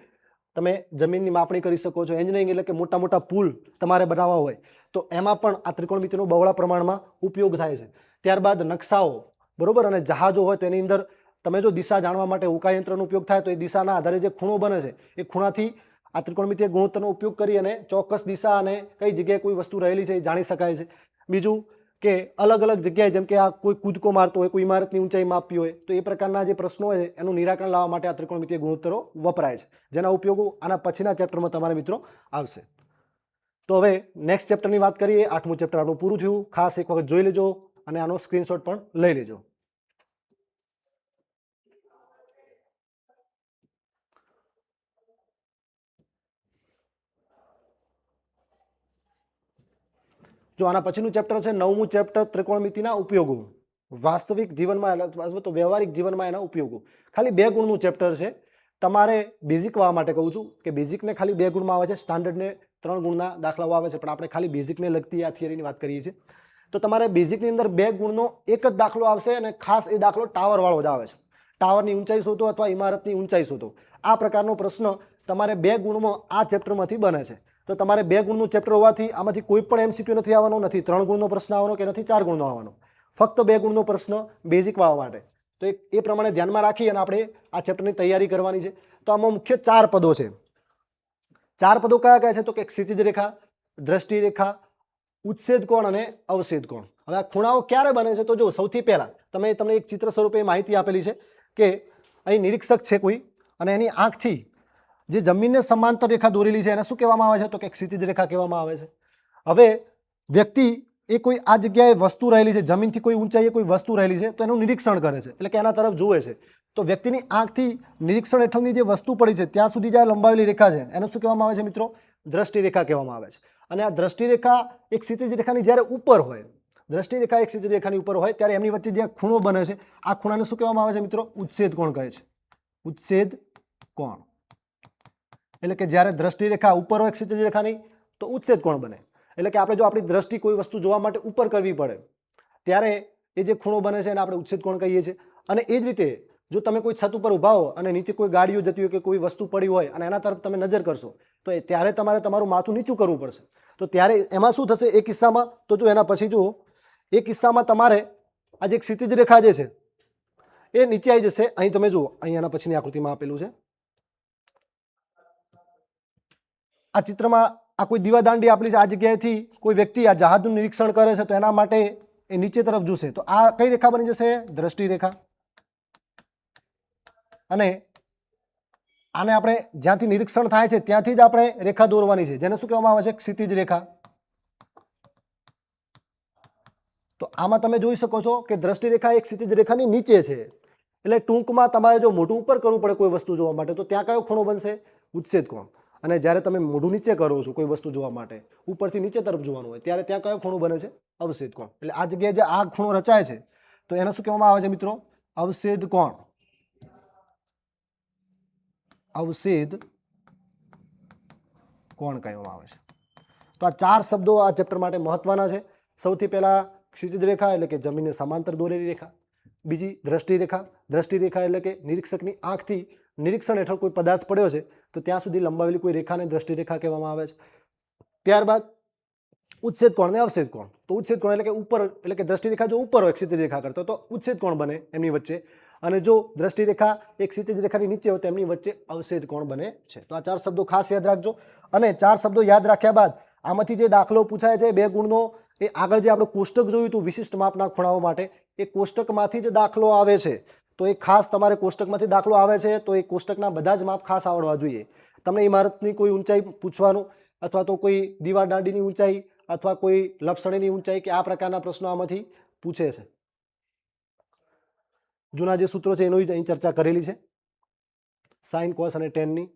તમે જમીનની માપણી કરી શકો છો. એન્જિનિયરિંગ એટલે કે મોટા મોટા પુલ તમારે બનાવવા હોય તો એમાં પણ આ ત્રિકોણમિતિનો બહોળા પ્રમાણમાં ઉપયોગ થાય છે. ત્યારબાદ નકશાઓ બરોબર અને જહાજો હોય તો એની અંદર તમે જો દિશા જાણવા માટે ઉકાયંત્રનો ઉપયોગ થાય તો એ દિશાના આધારે જે ખૂણો બને છે એ ખૂણાથી આ ત્રિકોણમિતિય ગુણોત્તરનો ઉપયોગ કરી અને ચોક્કસ દિશા અને કઈ જગ્યાએ કોઈ વસ્તુ રહેલી છે એ જાણી શકાય છે. બીજું કે અલગ અલગ જગ્યાએ જેમ કે આ કોઈ કૂદકો મારતો હોય, કોઈ ઇમારતની ઊંચાઈ માપવી હોય તો એ પ્રકારના જે પ્રશ્નો હોય એનું નિરાકરણ લાવવા માટે આ ત્રિકોણમિતિય ગુણોત્તરો વપરાય છે. જેના ઉપયોગો આના પછીના ચેપ્ટરમાં તમારા મિત્રો આવશે. તો હવે નેક્સ્ટ ચેપ્ટરની વાત કરીએ. 8મું ચેપ્ટર આપણું પૂરું થયું. ખાસ એક વખત જોઈ લેજો અને આનો સ્ક્રીનશોટ પણ લઈ લેજો. જો આના પછીનું ચેપ્ટર છે 9મું ચેપ્ટર ત્રિકોણમિતિના ઉપયોગો. વાસ્તવિક જીવનમાં અથવા તો વ્યવહારિક જીવનમાં એના ઉપયોગો. ખાલી 2 ગુણનું ચેપ્ટર છે. તમારે બેઝિક વાળા માટે કહું છું કે બેઝિકને ખાલી 2 ગુણમાં આવે છે. સ્ટાન્ડર્ડને 3 ગુણના દાખલાઓ આવે છે પણ આપણે ખાલી બેઝિકને લગતી આ થિયરીની વાત કરીએ છીએ. તો તમારે બેઝિકની અંદર 2 ગુણનો એક જ દાખલો આવશે અને ખાસ એ દાખલો ટાવર વાળો જ આવે છે. ટાવરની ઊંચાઈ શોધો અથવા ઇમારતની ઊંચાઈ શોધો. આ પ્રકારનો પ્રશ્ન તમારે 2 ગુણમાં આ ચેપ્ટરમાંથી બને છે. તો તમારે 2 ગુણનું ચેપ્ટર હોવાથી આમાંથી કોઈ પણ એમસીક્યુ નથી આવવાનો, નથી 3 ગુણનો પ્રશ્ન આવવાનો કે નથી 4 ગુણનો આવવાનો. ફક્ત 2 ગુણનો પ્રશ્ન બેઝિક વાળા માટે. તો એ પ્રમાણે ધ્યાનમાં રાખી અને આપણે આ ચેપ્ટરની તૈયારી કરવાની છે. તો આમાં મુખ્ય 4 પદો છે. 4 પદો કયા કયા છે? તો કે ક્ષિતિજ રેખા, દ્રષ્ટિ રેખા, ઉચ્છેદ કોણ અને અવક્ષેદ કોણ. હવે આ ખૂણાઓ ક્યારે બને છે? તો જો સૌથી પહેલા તમને એક ચિત્ર સ્વરૂપે માહિતી આપેલી છે કે અહીં નિરીક્ષક છે કોઈ અને એની આંખથી જે જમીનને સમાંતર રેખા દોરેલી છે એને શું કહેવામાં આવે છે? તો કે ક્ષિતિજ રેખા કહેવામાં આવે છે. હવે વ્યક્તિ એ કોઈ આ જગ્યાએ વસ્તુ રહેલી છે, જમીનથી કોઈ ઊંચાઈએ કોઈ વસ્તુ રહેલી છે તો એનું નિરીક્ષણ કરે છે એટલે કે એના તરફ જુએ છે. તો વ્યક્તિની આંખથી નિરીક્ષણ હેઠળની જે વસ્તુ પડી છે ત્યાં સુધી જે લંબાવેલી રેખા છે એને શું કહેવામાં આવે છે મિત્રો? દ્રષ્ટિ રેખા કહેવામાં આવે છે. અને આ દ્રષ્ટિ રેખા એક ક્ષિતિજ રેખાની જ્યારે ઉપર હોય, દ્રષ્ટિ રેખા એક ક્ષિતિજ રેખાની ઉપર હોય ત્યારે એમની વચ્ચે જે ખૂણો બને છે આ ખૂણાને શું કહેવામાં આવે છે મિત્રો? ઉચ્છેદ કોણ કહે છે. ઉચ્છેદ કોણ. એટલે કે જ્યારે દ્રષ્ટિ રેખા ઉપર હોય ક્ષિતિજ રેખાની તો ઉચ્છેદ કોણ બને. એટલે કે આપણે જો આપણી દ્રષ્ટિ કોઈ વસ્તુ જોવા માટે ઉપર કરવી પડે ત્યારે એ જે ખૂણો બને છે એને આપણે ઉચ્છેદ કોણ કહીએ છીએ. અને એ જ રીતે જો તમે કોઈ છત ઉપર ઊભા હો અને નીચે કોઈ ગાડીઓ જતી હોય કે કોઈ વસ્તુ પડી હોય અને એના તરફ તમે નજર કરશો તો ત્યારે તમારે તમારું માથું નીચું કરવું પડશે. તો ત્યારે એમાં શું થશે એ કિસ્સામાં? તો જો એના પછી જુઓ, એ કિસ્સામાં તમારે આ જે ક્ષિતિજ રેખા જે છે એ નીચે આવી જશે. અહીં તમે જુઓ, અહીં એના પછીની આકૃતિમાં આપેલું છે. આ ચિત્રમાં આ કોઈ દીવાદાંડી આપેલી છે. આ જગ્યાએથી કોઈ વ્યક્તિ આ જહાજનું નિરીક્ષણ કરે છે તો એના માટે એ નીચે તરફ જોશે. તો આ કઈ રેખા બની જશે? દ્રષ્ટિ રેખા. અને આને આપણે જ્યાંથી નિરીક્ષણ થાય છે ત્યાંથી જ આપણે રેખા દોરવાની છે જેને શું કહેવામાં આવે છે? ક્ષિતિજ રેખા. તો આમાં તમે જોઈ શકો છો કે દ્રષ્ટિ રેખા એક ક્ષિતિજ રેખાની નીચે છે. એટલે ટૂંકમાં તમારે જો મોઢું ઉપર કરવું પડે કોઈ વસ્તુ જોવા માટે તો ત્યાં કયો ખૂણો બનશે? ઉચ્છેદ કોણ. અને જ્યારે તમે મોઢું નીચે કરો છો કોઈ વસ્તુ જોવા માટે, ઉપરથી નીચે તરફ જોવાનું હોય ત્યારે ત્યાં કયો ખૂણો બને છે? અવક્ષેદ કોણ. એટલે આ જગ્યાએ જે આ ખૂણો રચાય છે તો એને શું કહેવામાં આવે છે મિત્રો? અવક્ષેદ કોણ. અવક્ષેદ કોણ કહેવામાં આવે છે. તો આ 4 શબ્દો આ ચેપ્ટર માટે મહત્વના છે. સૌથી પહેલા ક્ષિતિજ રેખા એટલે કે જમીનને સમાંતર દોરેલી રેખા. બીજી દ્રષ્ટિ રેખા. દ્રષ્ટિ રેખા એટલે કે નિરીક્ષકની આંખથી નિરીક્ષણ હેઠળ કોઈ પદાર્થ પડ્યો છે તો ત્યાં સુધી લંબાવેલી કોઈ રેખાને દ્રષ્ટિ રેખા કહેવામાં આવે છે. ત્યારબાદ ઉચ્છેદ કોણ ને અવક્ષેદ કોણ. તો ઉચ્છેદ કોણ એટલે કે ઉપર, એટલે કે દ્રષ્ટિ રેખા જો ઉપર હોય ક્ષિતિજ રેખા કરતો તો ઉચ્છેદ કોણ બને એમની વચ્ચે, અને જો દ્રષ્ટિ રેખા એક ક્ષિતિજ રેખાની નીચે હોય તો એમની વચ્ચે અવક્ષેદ કોણ બને છે. તો આ 4 શબ્દો ખાસ યાદ રાખજો. અને 4 શબ્દો યાદ રાખ્યા બાદ આમાંથી જે દાખલો પૂછાય છે 2 ગુણનો, એ આગળ જે આપણે કોષ્ટક જોયું હતું વિશિષ્ટ માપના ખૂણાઓ માટે, એ કોષ્ટકમાંથી જ દાખલો આવે છે. તો એ ખાસ તમારે કોષ્ટકમાંથી દાખલો આવે છે તો એ કોષ્ટકના બધા જ માપ ખાસ આવડવા જોઈએ. તમને ઇમારતની કોઈ ઊંચાઈ પૂછવાનું, અથવા તો કોઈ દીવાલ દાંડીની ઊંચાઈ, અથવા કોઈ લપસણીની ઊંચાઈ, કે આ પ્રકારના પ્રશ્નો આમાંથી પૂછે છે. જૂના જે સૂત્રો છે એની અહીં ચર્ચા કરેલી છે. સાઇન, કોસ અને ટેનની.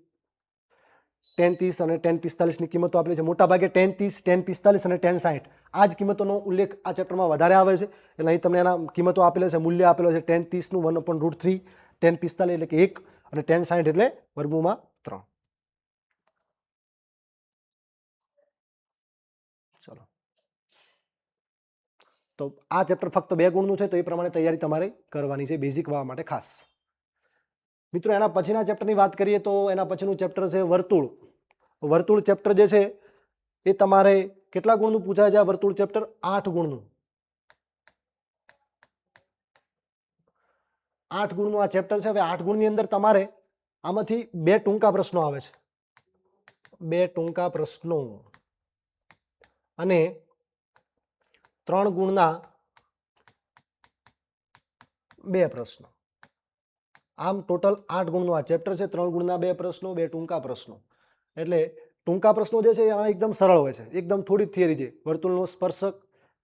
tan 30 અને tan 45 ની કિંમતો આપેલી છે. મોટાભાગે tan 30, tan 45 અને tan 60 આ જ કિંમતોનો ઉલ્લેખ આ ચેપ્ટરમાં વધારે આવે છે. એટલે અહીં તમને એના કિંમતો આપેલા છે, મૂલ્ય આપેલો છે. tan 30 નું 1/√3, tan 45 એટલે કે 1, અને tan 60 એટલે √3. ચલો, તો આ ચેપ્ટર ફક્ત 2 ગુણનું છે, તો એ પ્રમાણે તૈયારી તમારે કરવાની છે બેઝિક વાળા માટે ખાસ. મિત્રો એના પછીના ચેપ્ટરની વાત કરીએ તો એના પછીનું ચેપ્ટર છે વર્તુળ. વર્તુળ ચેપ્ટર જે છે એ તમારે કેટલા ગુણનું પૂછાય છે? આ વર્તુળ ચેપ્ટર 8 ગુણનું. 8 ગુણનું આ ચેપ્ટર છે. હવે 8 ગુણની અંદર તમારે આમાંથી 2 ટૂંકા પ્રશ્નો આવે છે. 2 ટૂંકા પ્રશ્નો અને 3 ગુણના 2 પ્રશ્નો. આમ ટોટલ 8 ગુણનું આ ચેપ્ટર છે. 3 ગુણના 2 પ્રશ્નો, 2 ટૂંકા પ્રશ્નો. એટલે ટૂંકા પ્રશ્નો જે છે એ એકદમ સરળ હોય છે, એકદમ થોડી થિયરી છે. વર્તુળનો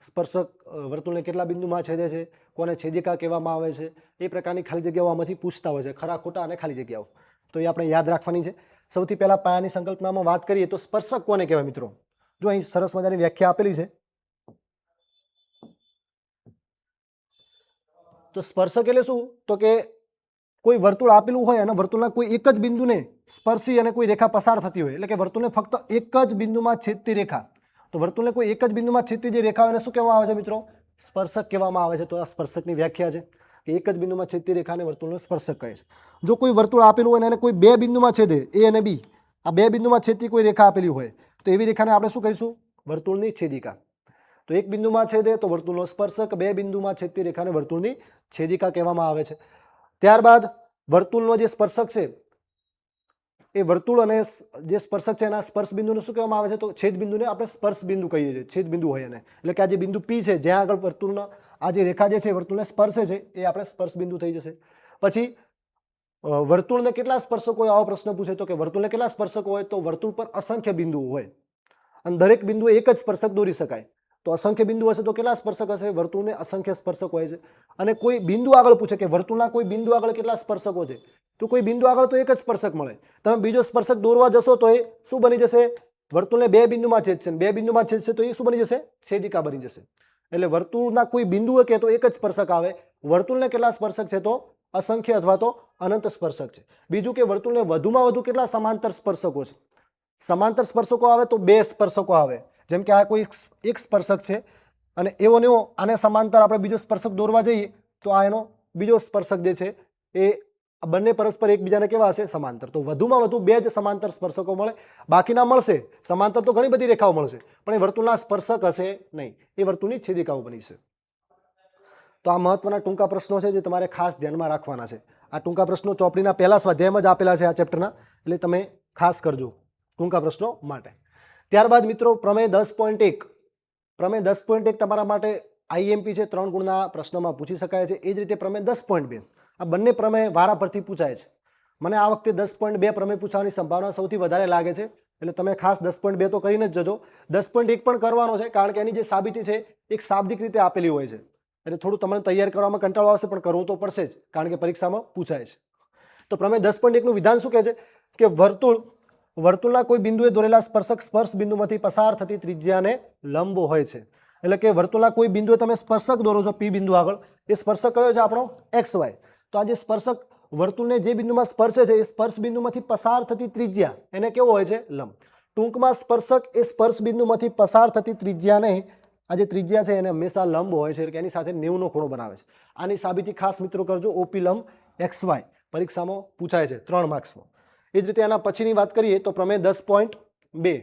સ્પર્શક વર્તુળને કેટલા બિંદુમાં છેદે છે, કોને છેદિકા કહેવામાં આવે છે, એ પ્રકારની ખાલી જગ્યાઓ આમાંથી પૂછતા હોય છે, ખરા ખોટા અને ખાલી જગ્યાઓ. તો એ આપણે યાદ રાખવાની છે. સૌથી પહેલા પાયાની સંકલ્પનામાં વાત કરીએ તો સ્પર્શક કોને કહેવાય મિત્રો? જો અહીં સરસ મજાની વ્યાખ્યા આપેલી છે. તો સ્પર્શક એટલે શું? તો કે કોઈ વર્તુળ આપેલું હોય અને વર્તુળના કોઈ એક જ બિંદુને સ્પર્શી અને કોઈ રેખા પસાર થતી હોય, એટલે કે વર્તુળને ફક્ત એક જ બિંદુમાં છેદતી રેખા. તો વર્તુળને કોઈ એક જ બિંદુમાં છેદતી જે રેખા હોય એને શું કહેવામાં આવે છે મિત્રો? સ્પર્શક કહેવામાં આવે છે. તો આ સ્પર્શકની વ્યાખ્યા છે કે એક જ બિંદુમાં છેદતી રેખાને વર્તુળનો સ્પર્શક કહે છે. જો કોઈ વર્તુળ આપેલું હોય અને કોઈ 2 બિંદુમાં છેદે, એ અને બી, આ 2 બિંદુમાં છેદતી કોઈ રેખા આપેલી હોય તો એવી રેખાને આપણે શું કહીશું? વર્તુળની છેદિકા. તો એક બિંદુમાં છેદે તો વર્તુળનો સ્પર્શક, 2 બિંદુમાં છેદતી રેખાને વર્તુળની છેદિકા કહેવામાં આવે છે. ત્યારબાદ વર્તુળનો જે સ્પર્શક છે એ વર્તુળ અને જે સ્પર્શક છે એના સ્પર્શ બિંદુને શું કહેવામાં આવે છે? તો છેદ બિંદુને આપણે સ્પર્શ બિંદુ કહીએ છીએ. છેદ બિંદુ હોય એને, એટલે કે આ જે બિંદુ પી છે જ્યાં આગળ વર્તુળનો આ જે રેખા જે છે વર્તુળને સ્પર્શે છે એ આપણે સ્પર્શ બિંદુ થઈ જશે. પછી વર્તુળને કેટલા સ્પર્શકો હોય? આવો પ્રશ્ન પૂછે તો કે વર્તુળને કેટલા સ્પર્શકો હોય? તો વર્તુળ પર અસંખ્ય બિંદુઓ હોય અને દરેક બિંદુ એક જ સ્પર્શક દોરી શકાય. તો અસંખ્ય બિંદુ હશે તો કેટલા સ્પર્શક હશે? વર્તુળને અસંખ્ય સ્પર્શક હોય છે. અને કોઈ બિંદુ આગળ પૂછે કે વર્તુળના કોઈ બિંદુ આગળ કેટલા સ્પર્શકો છે, તો કોઈ બિંદુ આગળ તો એક જ સ્પર્શક મળે. તમે બીજો સ્પર્શક દોરવા જશો તો એ શું બની જશે? વર્તુળને 2 બિંદુમાં છેદશે, 2 બિંદુમાં છેદશે તો એ શું બની જશે? છેદિકા બની જશે. એટલે વર્તુળના કોઈ બિંદુ કે તો એક જ સ્પર્શક આવે. વર્તુળને કેટલા સ્પર્શક છે? તો અસંખ્ય અથવા તો અનંત સ્પર્શક છે. બીજું કે વર્તુળને વધુમાં વધુ કેટલા સમાંતર સ્પર્શકો છે? સમાંતર સ્પર્શકો આવે તો 2 સ્પર્શકો આવે. જેમ કે આ કોઈ એક સ્પર્શક છે અને એવો ને એવો આને સમાંતર આપણે બીજો સ્પર્શક દોરવા જઈએ તો આ એનો બીજો સ્પર્શક જે છે એ બંને પરસ્પર એકબીજાને કેવા હશે? સમાંતર. તો વધુમાં વધુ 2 જ સમાંતર સ્પર્શકો મળે. બાકીના મળશે સમાંતર તો ઘણી બધી રેખાઓ મળશે, પણ એ વર્તુળના સ્પર્શક હશે નહીં, એ વર્તુળની છેદિકાઓ બની છે. તો આ મહત્વના ટૂંકા પ્રશ્નો છે જે તમારે ખાસ ધ્યાનમાં રાખવાના છે. આ ટૂંકા પ્રશ્નો ચોપડીના પહેલા સ્વાધ્યાયમાં જ આપેલા છે આ ચેપ્ટરના, એટલે તમે ખાસ કરજો ટૂંકા પ્રશ્નો માટે. ત્યારબાદ મિત્રો પ્રમેય 10.1. પ્રમેય 10.1 તમારા માટે આઈએમપી છે, 3 ગુણના પ્રશ્નમાં પૂછી શકાય છે. એ જ રીતે પ્રમેય 10.2 આ બંને પ્રમેય વારા પરથી પૂછાય છે. મને આ વખતે 10.2 પ્રમેય પૂછવાની સંભાવના સૌથી વધારે લાગે છે, એટલે તમે ખાસ 10.2 તો કરીને જ જજો. 10.1 પણ કરવાનો છે, કારણ કે એની જે સાબિતી છે એક શાબ્દિક રીતે આપેલી હોય છે, એટલે થોડું તમને તૈયાર કરવામાં કંટાળો આવશે, પણ કરવું તો પડશે જ, કારણ કે પરીક્ષામાં પૂછાય છે. તો પ્રમેય 10.1 નું વિધાન શું કહે છે કે વર્તુળના કોઈ બિંદુએ દોરેલા સ્પર્શક સ્પર્શ બિંદુમાંથી પસાર થતી ત્રિજ્યાને લંબ હોય છે. એટલે કે વર્તુળના કોઈ બિંદુએ તમે સ્પર્શક દોરો છો પી બિંદુ આગળ, એ સ્પર્શક કયો છે? આપણો XY. તો આ જે સ્પર્શક વર્તુળને જે બિંદુમાં સ્પર્શે છે એ સ્પર્શ બિંદુમાંથી પસાર થતી ત્રિજ્યા એને કેવો હોય છે? લંબ. ટૂંકમાં સ્પર્શક એ સ્પર્શ બિંદુમાંથી પસાર થતી ત્રિજ્યાને આ જે ત્રિજ્યા છે એને હંમેશા લંબ હોય છે, એટલે કે એની સાથે 90નો ખૂણો બનાવે છે. આની સાબિતી ખાસ મિત્રો કરજો, ઓપી લંબ XY પરીક્ષામાં પૂછાય છે 3 માર્ક્સમાં. એ જ રીતે આના પછીની વાત કરીએ તો પ્રમેય 10.2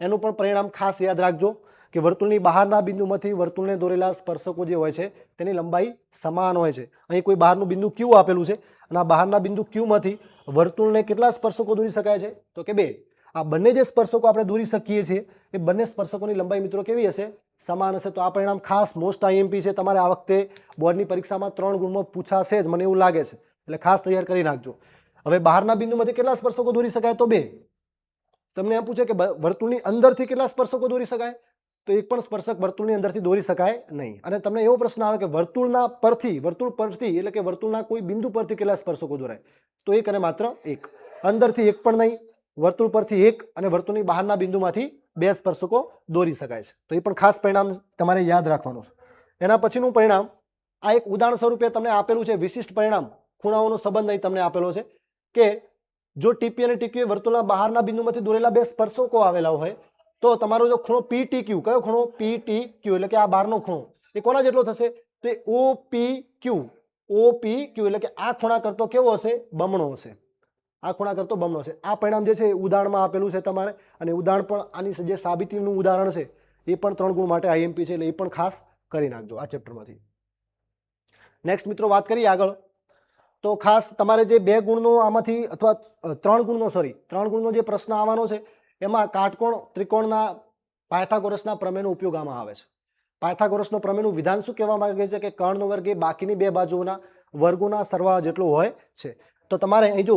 એનું પણ પરિણામ ખાસ યાદ રાખજો કે વર્તુળની બહારના બિંદુમાંથી વર્તુળને દોરેલા સ્પર્શકો જે હોય છે તેની લંબાઈ સમાન હોય છે. અહીં કોઈ બહારનું બિંદુ Q આપેલું છે અને આ બહારના બિંદુ Q માંથી વર્તુળને કેટલા સ્પર્શકો દોરી શકાય છે તો કે 2. આ બંને જે સ્પર્શકો આપણે દોરી શકીએ છીએ એ બંને સ્પર્શકોની લંબાઈ મિત્રો કેવી હશે? સમાન હશે. તો આ પરિણામ ખાસ મોસ્ટ આઈએમપી છે, તમારે આ વખતે બોર્ડની પરીક્ષામાં 3 ગુણમાં પૂછાશે જ, મને એવું લાગે છે, એટલે ખાસ તૈયાર કરી નાખજો. હવે બહારના બિંદુમાંથી કેટલા સ્પર્શકો દોરી શકાય તો 2. તમને એમ પૂછે કે વર્તુળની અંદરથી કેટલા સ્પર્શકો દોરી શકાય તો એક પણ સ્પર્શક વર્તુળની અંદરથી દોરી શકાય નહીં. અને તમને એવો પ્રશ્ન આવે કે વર્તુળ પરથી એટલે કે વર્તુળના કોઈ બિંદુ પરથી કેટલા સ્પર્શકો દોરાય તો એક અને માત્ર એક. અંદરથી એક પણ નહીં, વર્તુળ પરથી એક અને વર્તુળની બહારના બિંદુમાંથી 2 સ્પર્શકો દોરી શકાય છે. તો એ પણ ખાસ પરિણામ તમારે યાદ રાખવાનું છે. એના પછીનું પરિણામ આ એક ઉદાહરણ સ્વરૂપે તમને આપેલું છે, વિશિષ્ટ પરિણામ ખૂણાઓનો સંબંધ અહીં તમને આપેલો છે કે જો TP અને TQ એ વર્તુળના બહારના બિંદુમાંથી દોરેલા 2 સ્પર્શકો આવેલા હોય તો તમારો જો ખૂણો PTQ, કયો ખૂણો? PTQ એટલે કે આ બહારનો ખૂણો એ કોના જેટલો થશે તો OPQ એટલે કે આ ખૂણા કરતો કેવો હશે? બમણો હશે. આ ખૂણા કરતો બમણો હશે. આ પરિણામ જે છે એ ઉદાહરણમાં આપેલું છે તમારે, અને ઉદાહરણ પણ આની જે સાબિતીનું ઉદાહરણ છે એ પણ 3 ગુણ માટે IMP છે, એટલે એ પણ ખાસ કરી નાખજો આ ચેપ્ટરમાંથી. નેક્સ્ટ મિત્રો વાત કરીએ આગળ તો ખાસ તમારે જે 2 ગુણનો આમાંથી અથવા 3 ગુણનો જે પ્રશ્ન આવવાનો છે એમાં કાટકોણ ત્રિકોણના પાયથાગોરસના પ્રમેયનો ઉપયોગ આમાં આવે છે. પાયથાગોરસનો પ્રમેયનું વિધાન શું કહેવા માંગે છે કે કર્ણનો વર્ગ એ બાકીની 2 બાજુઓના વર્ગોના સરવાળા જેટલો હોય છે. તો તમારે અહીં જો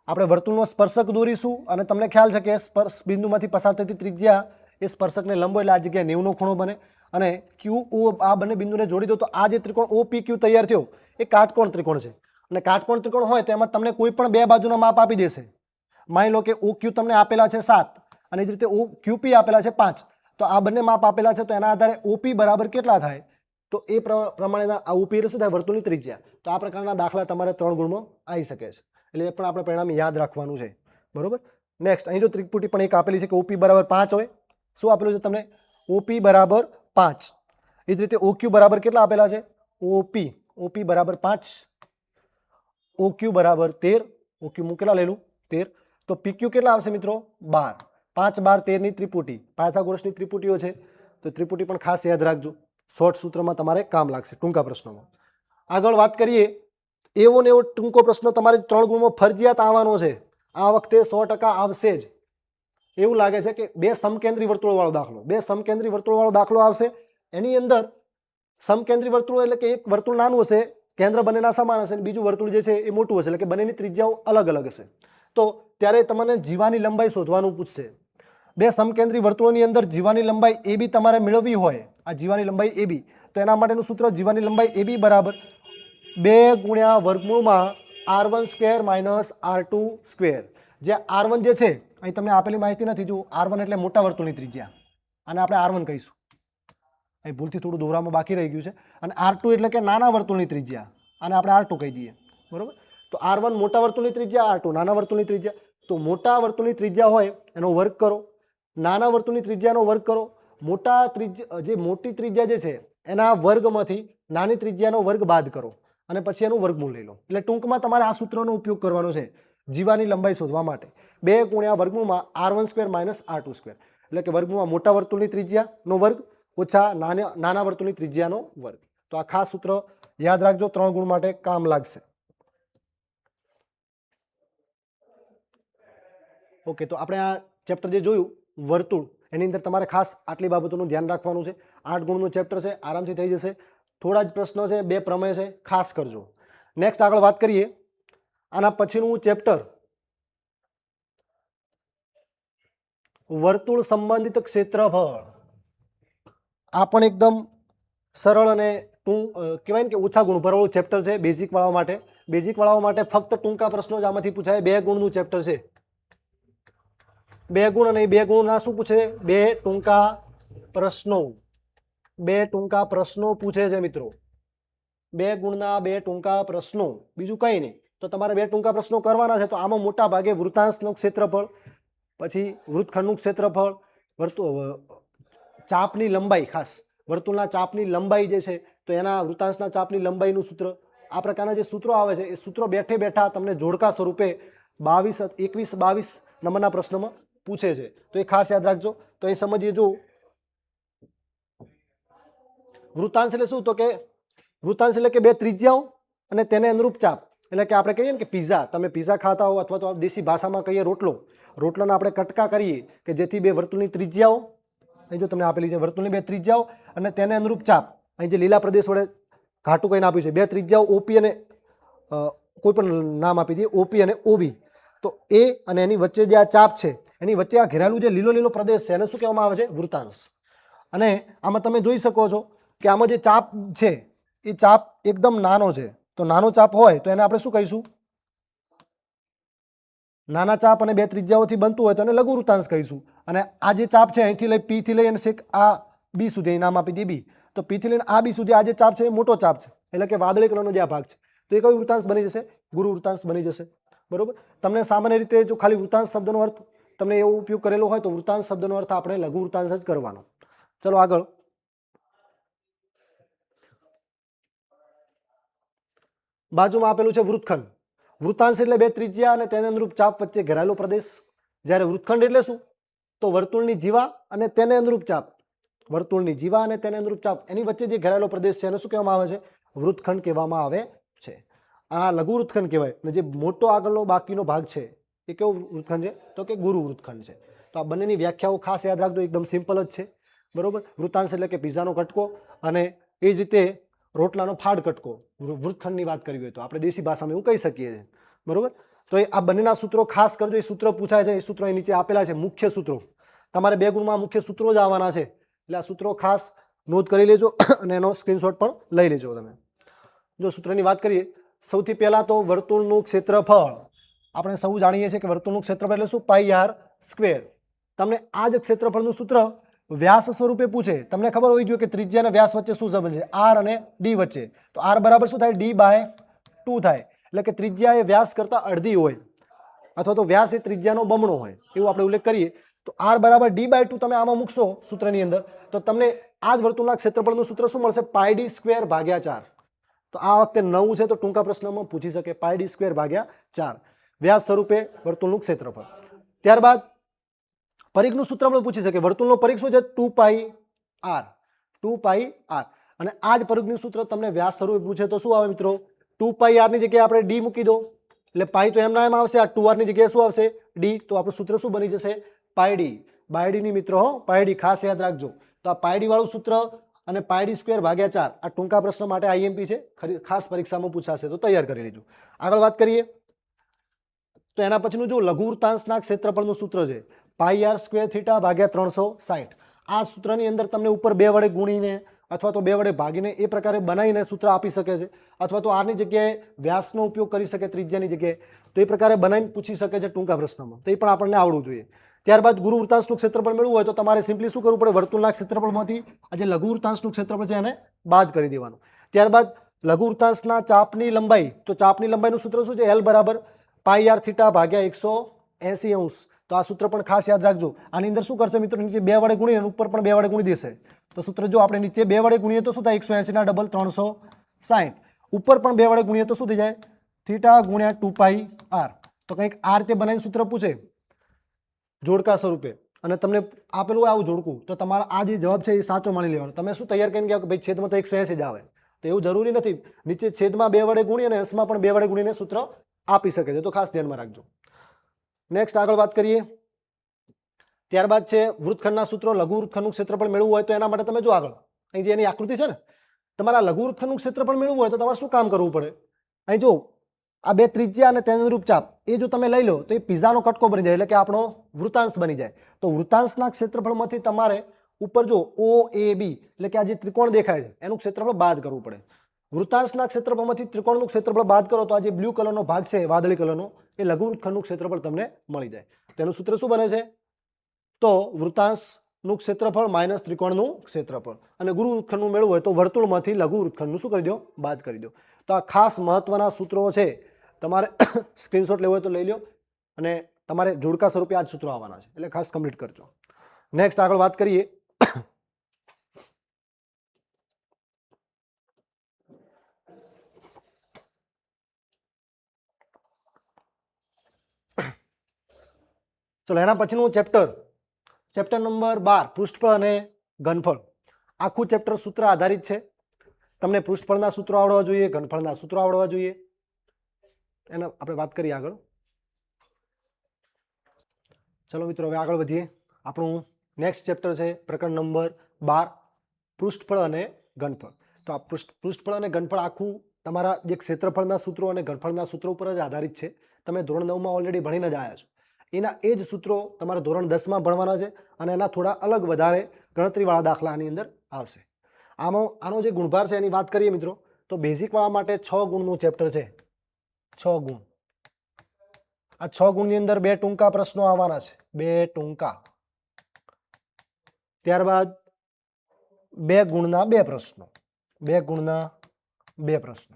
આપણે વર્તુળનો સ્પર્શક દોરીશું અને તમને ખ્યાલ છે કે સ્પર્શ બિંદુમાંથી પસાર થતી ત્રિજ્યા એ સ્પર્શકને લંબ એટલે આ જગ્યાએ 90નો ખૂણો બને અને QO આ બંને બિંદુને જોડી દો તો આ જે ત્રિકોણ OPQ તૈયાર થયો એ કાટકોણ ત્રિકોણ છે. અને કાટકોણ ત્રિકોણ હોય તો એમાં તમને કોઈ પણ 2 બાજુના માપ આપી દેશે. માની લો કે OQ તમને આપેલા છે 7 અને એ જ રીતે QP આપેલા છે 5, તો આ બંને માપ આપેલા છે તો એના આધારે OP બરાબર કેટલા થાય તો એ પ્રમાણેના આ OP એટલે શું થાય? વર્તુળની ત્રિજ્યા. તો આ પ્રકારના દાખલા તમારે 3 ગુણમાં આવી શકે છે, એટલે એ પણ આપણે પરિણામ યાદ રાખવાનું છે. બરોબર. નેક્સ્ટ અહીં જો ત્રિપુટી પણ એક આપેલી છે કે OP બરાબર 5 હોય. શું આપેલું છે તમને? OP બરાબર 5. એ જ રીતે OQ બરાબર કેટલા આપેલા છે? OP બરાબર 5, OQ બરાબર 13, OQ કેટલા લેલું? 13. તો PQ કેટલા આવશે મિત્રો? 12. 5, 12, 13 ની ત્રિપુટી પાયથાગોરસની ત્રિપુટીઓ છે, તો ત્રિપુટી પણ ખાસ યાદ રાખજો. શોર્ટ સૂત્રમાં તમારે કામ લાગશે ટૂંકા પ્રશ્નોમાં. આગળ વાત કરીએ, એવો ને એવો ટૂંકો પ્રશ્ન તમારે 3 ગુણમાં ફરજિયાત આવવાનો છે. આ વખતે 100% આવશે જ. એવું લાગે છે કે 2 સમકેન્દ્રી વર્તુળવાળો દાખલો આવશે. એની અંદર સમકેન્દ્રી વર્તુળો એટલે કે એક વર્તુળ નાનું હશે, કેન્દ્ર બંનેના સમાન હશે, અને બીજું વર્તુળ જે છે એ મોટું હશે, એટલે કે બંનેની ત્રિજ્યાઓ અલગ અલગ હશે. તો ત્યારે તમને જીવાની લંબાઈ શોધવાનું પૂછશે. 2 સમકેન્દ્રી વર્તુળોની અંદર જીવાની લંબાઈ AB તમારે મેળવવી હોય, આ જીવાની લંબાઈ AB, તો એના માટેનું સૂત્ર જીવાની લંબાઈ AB બરાબર 2 ગુણ્યા વર્ગમૂળમાં r1² - r2². જે r1 જે છે અહીં તમને આપેલી માહિતી નથી, જો r1 એટલે મોટા વર્તુળની ત્રિજ્યા, અને આપણે r1 કહીશું, અહીં ભૂલથી થોડું દોરામાં બાકી રહી ગયું છે, અને r2 એટલે કે નાના વર્તુળની ત્રિજ્યા, અને આપણે r2 કહી દઈએ. બરોબર. તો r1 મોટા વર્તુળની ત્રિજ્યા, r2 નાના વર્તુળની ત્રિજ્યા. તો મોટા વર્તુળની ત્રિજ્યા હોય એનો વર્ગ કરો, નાના વર્તુળની ત્રિજ્યાનો વર્ગ કરો. મોટી ત્રિજ્યા જે છે એના વર્ગમાંથી નાની ત્રિજ્યાનો વર્ગ બાદ કરો અને પછી એનું વર્ગમૂળ લઈ લો. એટલે ટૂંકમાં તમારે આ સૂત્રનો ઉપયોગ કરવાનો છે જીવાની લંબાઈ શોધવા માટે. 2 ગુણ્યા વર્ગમૂળમાં r1² - r2², એટલે કે વર્ગમૂળમાં મોટા વર્તુળની ત્રિજ્યાનો વર્ગ ઓછા નાના વર્તુળની ત્રિજ્યાનો વર્ગ. તો આ ખાસ સૂત્ર યાદ રાખજો, 3 ગુણ માટે કામ લાગશે. ઓકે, તો આપણે આ ચેપ્ટર જે જોયું વર્તુળ, એની અંદર તમારે ખાસ આટલી બાબતોનું ધ્યાન રાખવાનું છે. 8 ગુણનું ચેપ્ટર છે, આરામથી થઈ જશે. થોડા જ પ્રશ્નો છે, 2 પ્રમેય છે, ખાસ કરજો. નેક્સ્ટ આગળ વાત કરીએ, આના પછીનું ચેપ્ટર વર્તુળ સંબંધિત ક્ષેત્રફળ. આ પણ એકદમ સરળ અને કહેવાય ને કે ઓછા ગુણ ભરવાળું ચેપ્ટર છે બેઝિક વાળા માટે. બેઝિક વાળાઓ માટે ફક્ત ટૂંકા પ્રશ્નો જ આમાંથી પૂછાય. 2 ગુણનું ચેપ્ટર છે. 2 ગુણ અને 2 ગુણના શું પૂછે? 2 ટૂંકા પ્રશ્નો. 2 ટૂંકા પ્રશ્નો પૂછે છે મિત્રો. 2 ગુણના 2 ટૂંકા પ્રશ્નો, બીજું કંઈ નહીં. તો તમારે 2 ટૂંકા પ્રશ્નો કરવાના છે. તો આમાં મોટા ભાગે વૃત્તાંશનું ક્ષેત્રફળ, પછી વૃત્તખંડનું ક્ષેત્રફળ, ચાપની લંબાઈ, ખાસ વર્તુળના ચાપની લંબાઈ જે છે તો એના વૃત્તાંશના ચાપની લંબાઈનું સૂત્ર, આ પ્રકારના જે સૂત્રો આવે છે એ સૂત્રો બેઠે બેઠા તમને જોડકા સ્વરૂપે 21-22 નંબરના પ્રશ્નમાં પૂછે છે, તો એ ખાસ યાદ રાખજો. તો એ સમજીએ. જો વૃત્તાંશ એટલે શું, તો કે વૃત્તાંશ એટલે કે બે ત્રિજ્યાઓ અને તેને અનુરૂપ ચાપ, એટલે કે આપણે કહીએ ને કે પીઝા, તમે પીઝા ખાતા હો અથવા તો દેશી ભાષામાં કહીએ રોટલાના આપણે કટકા કરીએ કે જેથી બે વર્તુળની ત્રિજ્યાઓ, અહીં જો તમને આપેલી છે વર્તુળની બે ત્રિજ્યાઓ અને તેને અનુરૂપ ચાપ, અહીં જે લીલા પ્રદેશ વડે ઘાટું કહીને આપ્યું છે, બે ત્રિજ્યાઓ ઓપી અને કોઈ પણ નામ આપી દઈએ, ઓપી અને ઓબી, તો એ અને એની વચ્ચે જે આ ચાપ છે એની વચ્ચે આ ઘેરાયેલું જે લીલો લીલો પ્રદેશ છે એને શું કહેવામાં આવે છે, વૃત્તાંશ. અને આમાં તમે જોઈ શકો છો કે આમાં જે ચાપ છે એ ચાપ એકદમ નાનો છે, તો નાનો ચાપ હોય તો એને આપણે શું કહીશું, નાના ચાપ અને બે ત્રિજ્યાઓથી બનતું હોય તો એને લઘુ વૃત્તાંશ કહીશું. અને આ જે ચાપ છે અહીંથી લઈ પી થી લઈ અને છેક આ બી સુધી નામ આપી દઈએ બી, તો પી થી લઈને આ બી સુધી આ જે ચાપ છે એ મોટો ચાપ છે, એટલે કે વાદળી કલરનો જે આ ભાગ છે, તો એ કયો વૃત્તાંશ બની જશે, ગુરુ વૃત્તાંશ બની જશે. બરોબર. તમને સામાન્ય રીતે જો ખાલી વૃત્તાંશ શબ્દનો અર્થ તમને એવો ઉપયોગ કરેલો હોય તો વૃત્તાંશ શબ્દનો અર્થ આપણે લઘુ વૃત્તાંશ જ કરવાનો. ચલો આગળ. બાજુમાં આપેલું છે વૃત્તખંડ. વૃત્તાંશ એટલે બે ત્રિજ્યા અને તેને અનુરૂપ ચાપ વચ્ચે ઘેરાયેલો પ્રદેશ, જ્યારે વૃત્તખંડ એટલે શું, તો વર્તુળની જીવા અને તેને અનુરૂપ ચાપ, વર્તુળની જીવા અને તેને અનુરૂપ ચાપ એની વચ્ચે જે ઘેરાયેલો પ્રદેશ છે એને શું કહેવામાં આવે છે, વૃત્તખંડ કહેવામાં આવે છે. આ લઘુ વૃત્તખંડ કહેવાય. અને જે મોટો આગળનો બાકીનો ભાગ છે એ કેવો વૃત્તખંડ છે, તો કે ગુરુ વૃત્તખંડ છે. તો આ બંનેની વ્યાખ્યાઓ ખાસ યાદ રાખજો, એકદમ સિમ્પલ જ છે. બરોબર. વૃત્તાંશ એટલે કે પીઝાનો કટકો, અને એ જ રીતે રોટલાનો ફાડ કટકો, વૃત્તખંડની વાત કરવી હોય તો આપણે દેશી ભાષામાં એવું કહી શકીએ છીએ. બરોબર. તો એ આ બંનેના સૂત્રો ખાસ કરજો, એ સૂત્ર પૂછાય છે, એ સૂત્રો અહીં નીચે આપેલા છે, મુખ્ય સૂત્રો. તમારે 2 ગુણમાં મુખ્ય સૂત્રો જ આવવાના છે, એટલે આ સૂત્રો ખાસ નોંધ કરી લેજો અને એનો સ્ક્રીનશોટ પણ લઈ લેજો તમે. જો સૂત્રની વાત કરીએ, સૌથી પહેલા તો વર્તુળનું ક્ષેત્રફળ, આપણે સૌ જાણીએ છીએ કે વર્તુળનું ક્ષેત્રફળ એટલે શું, પાઈ આર સ્ક્વેર. તમને આ જ ક્ષેત્રફળનું સૂત્ર વ્યાસ સ્વરૂપે પૂછે, તમને ખબર હોવી જોઈએ કે ત્રિજ્યા અને વ્યાસ વચ્ચે શું સંબંધ છે, આર અને ડી વચ્ચે, તો આર બરાબર શું થાય, d/2 થાય, એટલે કે ત્રિજ્યા એ વ્યાસ કરતા અડધી હોય અથવા તો વ્યાસ એ ત્રિજ્યાનો બમણો હોય, એવું આપણે ઉલ્લેખ કરીએ. તો આર બરાબર d/2 તમે આમાં મૂકશો સૂત્રની અંદર, તો તમને આ જ વર્તુળના ક્ષેત્રફળનું સૂત્ર શું મળશે, પાઈ ડી સ્ક્વેર ભાગ્યા 4. તો આ વખતે 9 છે તો ટૂંકા પ્રશ્નમાં પૂછી શકે, પાઈ ડી સ્ક્વેર ભાગ્યા 4 વ્યાસ સ્વરૂપે વર્તુળનું ક્ષેત્રફળ. ત્યારબાદ પરિઘનું સૂત્ર પણ પૂછી શકે, વર્તુળનો પરિઘ શું છે, 2πr, 2πr. અને આ જ પરિઘનું સૂત્ર તમને વ્યાસ સ્વરૂપે પૂછે તો શું આવે મિત્રો, 2πr ની જગ્યાએ આપણે d મૂકી દો, એટલે પાઈ તો એમના એમ આવશે, આ 2r ની જગ્યાએ શું આવશે, d, તો આપણું સૂત્ર શું બની જશે, પાઈ ડી. બાય ડી ની મિત્રો હો, પાઈ ડી ખાસ યાદ રાખજો. તો આ પાઈ ડી વાળું સૂત્ર અને પાઈ ડી સ્ક્વેર ભાગ્યા 4 આ ટૂંકા પ્રશ્ન માટે આઈએમપી છે, ખાસ પરીક્ષામાં પૂછાશે તો તૈયાર કરી લેજો. આગળ વાત કરીએ તો એના પછીનું જો લઘુ વૃત્તાંશના ક્ષેત્રફળનું સૂત્ર છે, પાઈ આર સ્ક્વેર થીટા ભાગ્યા 360. આ સૂત્રની અંદર તમને ઉપર 2 વડે ગુણીને અથવા તો 2 વડે ભાગીને એ પ્રકારે બનાવીને સૂત્ર આપી શકે છે, અથવા તો આરની જગ્યાએ વ્યાસનો ઉપયોગ કરી શકે ત્રિજ્યાની જગ્યાએ, તો એ પ્રકારે બનાવીને પૂછી શકે છે ટૂંકા પ્રશ્નમાં, તો એ પણ આપણને આવડવું જોઈએ. ત્યારબાદ ગુરુ વૃત્તાંશનું ક્ષેત્રફળ મેળવવું હોય તો તમારે સિમ્પલી શું કરવું પડે, વર્તુળના ક્ષેત્રફળમાંથી આ જે લઘુ વૃત્તાંશનું ક્ષેત્રફળ છે એને બાદ કરી દેવાનું. ત્યારબાદ લઘુ વૃત્તાંશના ચાપની લંબાઈ, તો ચાપની લંબાઈનું સૂત્ર શું છે, L બરાબર પાઈ આર થીટા ભાગ્યા 180 અંશ. તો આ સૂત્ર પણ ખાસ યાદ રાખજો. આની અંદર શું કરશે મિત્રો, નીચે 2 વડે ગુણીને ઉપર પણ 2 વડે ગુણી દેશે, તો સૂત્ર જો આપણે નીચે 2 વડે ગુણીએ તો શું થાય, 180 ના ડબલ 360, ઉપર પણ 2 વડે ગુણીએ તો શું થઈ જાય, થીટા ગુણ્યા 2πr. તો કંઈક આ રીતે બનાવીને સૂત્ર પૂછે જોડકા સ્વરૂપે અને તમને આપેલું આવું જોડકું, તો તમારા આ જે જવાબ છે એ સાચો માની લેવાનો. તમે શું તૈયાર કરીને ગયા કે ભાઈ છેદમાં તો 180 જ આવે, તો એવું જરૂરી નથી, નીચે છેદમાં 2 વડે ગુણી અને અંશમાં પણ 2 વડે ગુણીને સૂત્ર આપી શકે છે, તો ખાસ ધ્યાનમાં રાખજો. નેક્સ્ટ આગળ વાત કરીએ. ત્યારબાદ છે વૃત્તખંડના સૂત્રો. લઘુ વૃત્તખંડનું ક્ષેત્રફળ મેળવવું હોય તો એના માટે તમે જો આગળ અહીં જે એની આકૃતિ છે ને, તમારા લઘુ વૃત્તખંડનું ક્ષેત્રફળ મેળવવું હોય તો તમારે શું કામ કરવું પડે, અહીં જો આ બે ત્રિજ્યા અને તેને અનુરૂપ ચાપ એ જો તમે લઈ લો તો એ પીઝાનો કટકો બની જાય, એટલે કે આપણો વૃત્તાંશ બની જાય. તો વૃત્તાંશના ક્ષેત્રફળમાંથી તમારે ઉપર જો OAB એટલે કે આ જે ત્રિકોણ દેખાય છે એનું ક્ષેત્રફળ બાદ કરવું પડે. વૃત્તાંશના ક્ષેત્રફળમાંથી ત્રિકોણનું ક્ષેત્રફળ બાદ કરો તો આ જે બ્લુ કલરનો ભાગ છે વાદળી કલરનો, એ લઘુ વૃત્તખંડનું ક્ષેત્રફળ તમને મળી જાય. તેનું સૂત્ર શું બને છે, તો વૃત્તાંશનું ક્ષેત્રફળ માઇનસ ત્રિકોણનું ક્ષેત્રફળ. અને ગુરુ વૃત્તખંડનું મેળવવું હોય તો વર્તુળમાંથી લઘુ વૃત્તખંડનું શું કરી દો, બાદ કરી દો. તો આ ખાસ મહત્વના સૂત્રો છે, તમારે સ્ક્રીનશોટ લેવો હોય તો લઈ લો, અને તમારે જોડકા સ્વરૂપે આ જ સૂત્રો આવવાના છે, એટલે ખાસ કમ્પ્લીટ કરજો. નેક્સ્ટ આગળ વાત કરીએ ચલો એના પછીનું ચેપ્ટર નંબર 12 પૃષ્ઠફળ અને ઘનફળ. આખું ચેપ્ટર સૂત્ર આધારિત છે. તમને પૃષ્ઠફળના સૂત્રો આવડવા જોઈએ, ઘનફળના સૂત્રો આવડવા જોઈએ. એના આપણે વાત કરીએ આગળ. ચલો મિત્રો હવે આગળ વધીએ. આપણું નેક્સ્ટ ચેપ્ટર છે પ્રકરણ નંબર 12 પૃષ્ઠફળ અને ઘનફળ. તો આ પૃષ્ઠફળ અને ઘનફળ આખું તમારા જે ક્ષેત્રફળના સૂત્રો અને ઘનફળના સૂત્રો ઉપર જ આધારિત છે. તમે ધોરણ 9માં ઓલરેડી ભણીને જ આવ્યા છો. એના એ જ સૂત્રો તમારે ધોરણ 10માં ભણવાના છે અને એના થોડા અલગ વધારે ગણતરીવાળા દાખલા આની અંદર આવશે. આનો જે ગુણભાર છે એની વાત કરીએ મિત્રો તો બેઝિકવાળા માટે 6 ગુણનું ચેપ્ટર છે. 6 ગુણ. આ 6 ગુણની અંદર 2 ટૂંકા પ્રશ્નો આવવાના છે. 2 ટૂંકા. ત્યારબાદ 2 ગુણના 2 પ્રશ્નો. 2 ગુણના 2 પ્રશ્નો.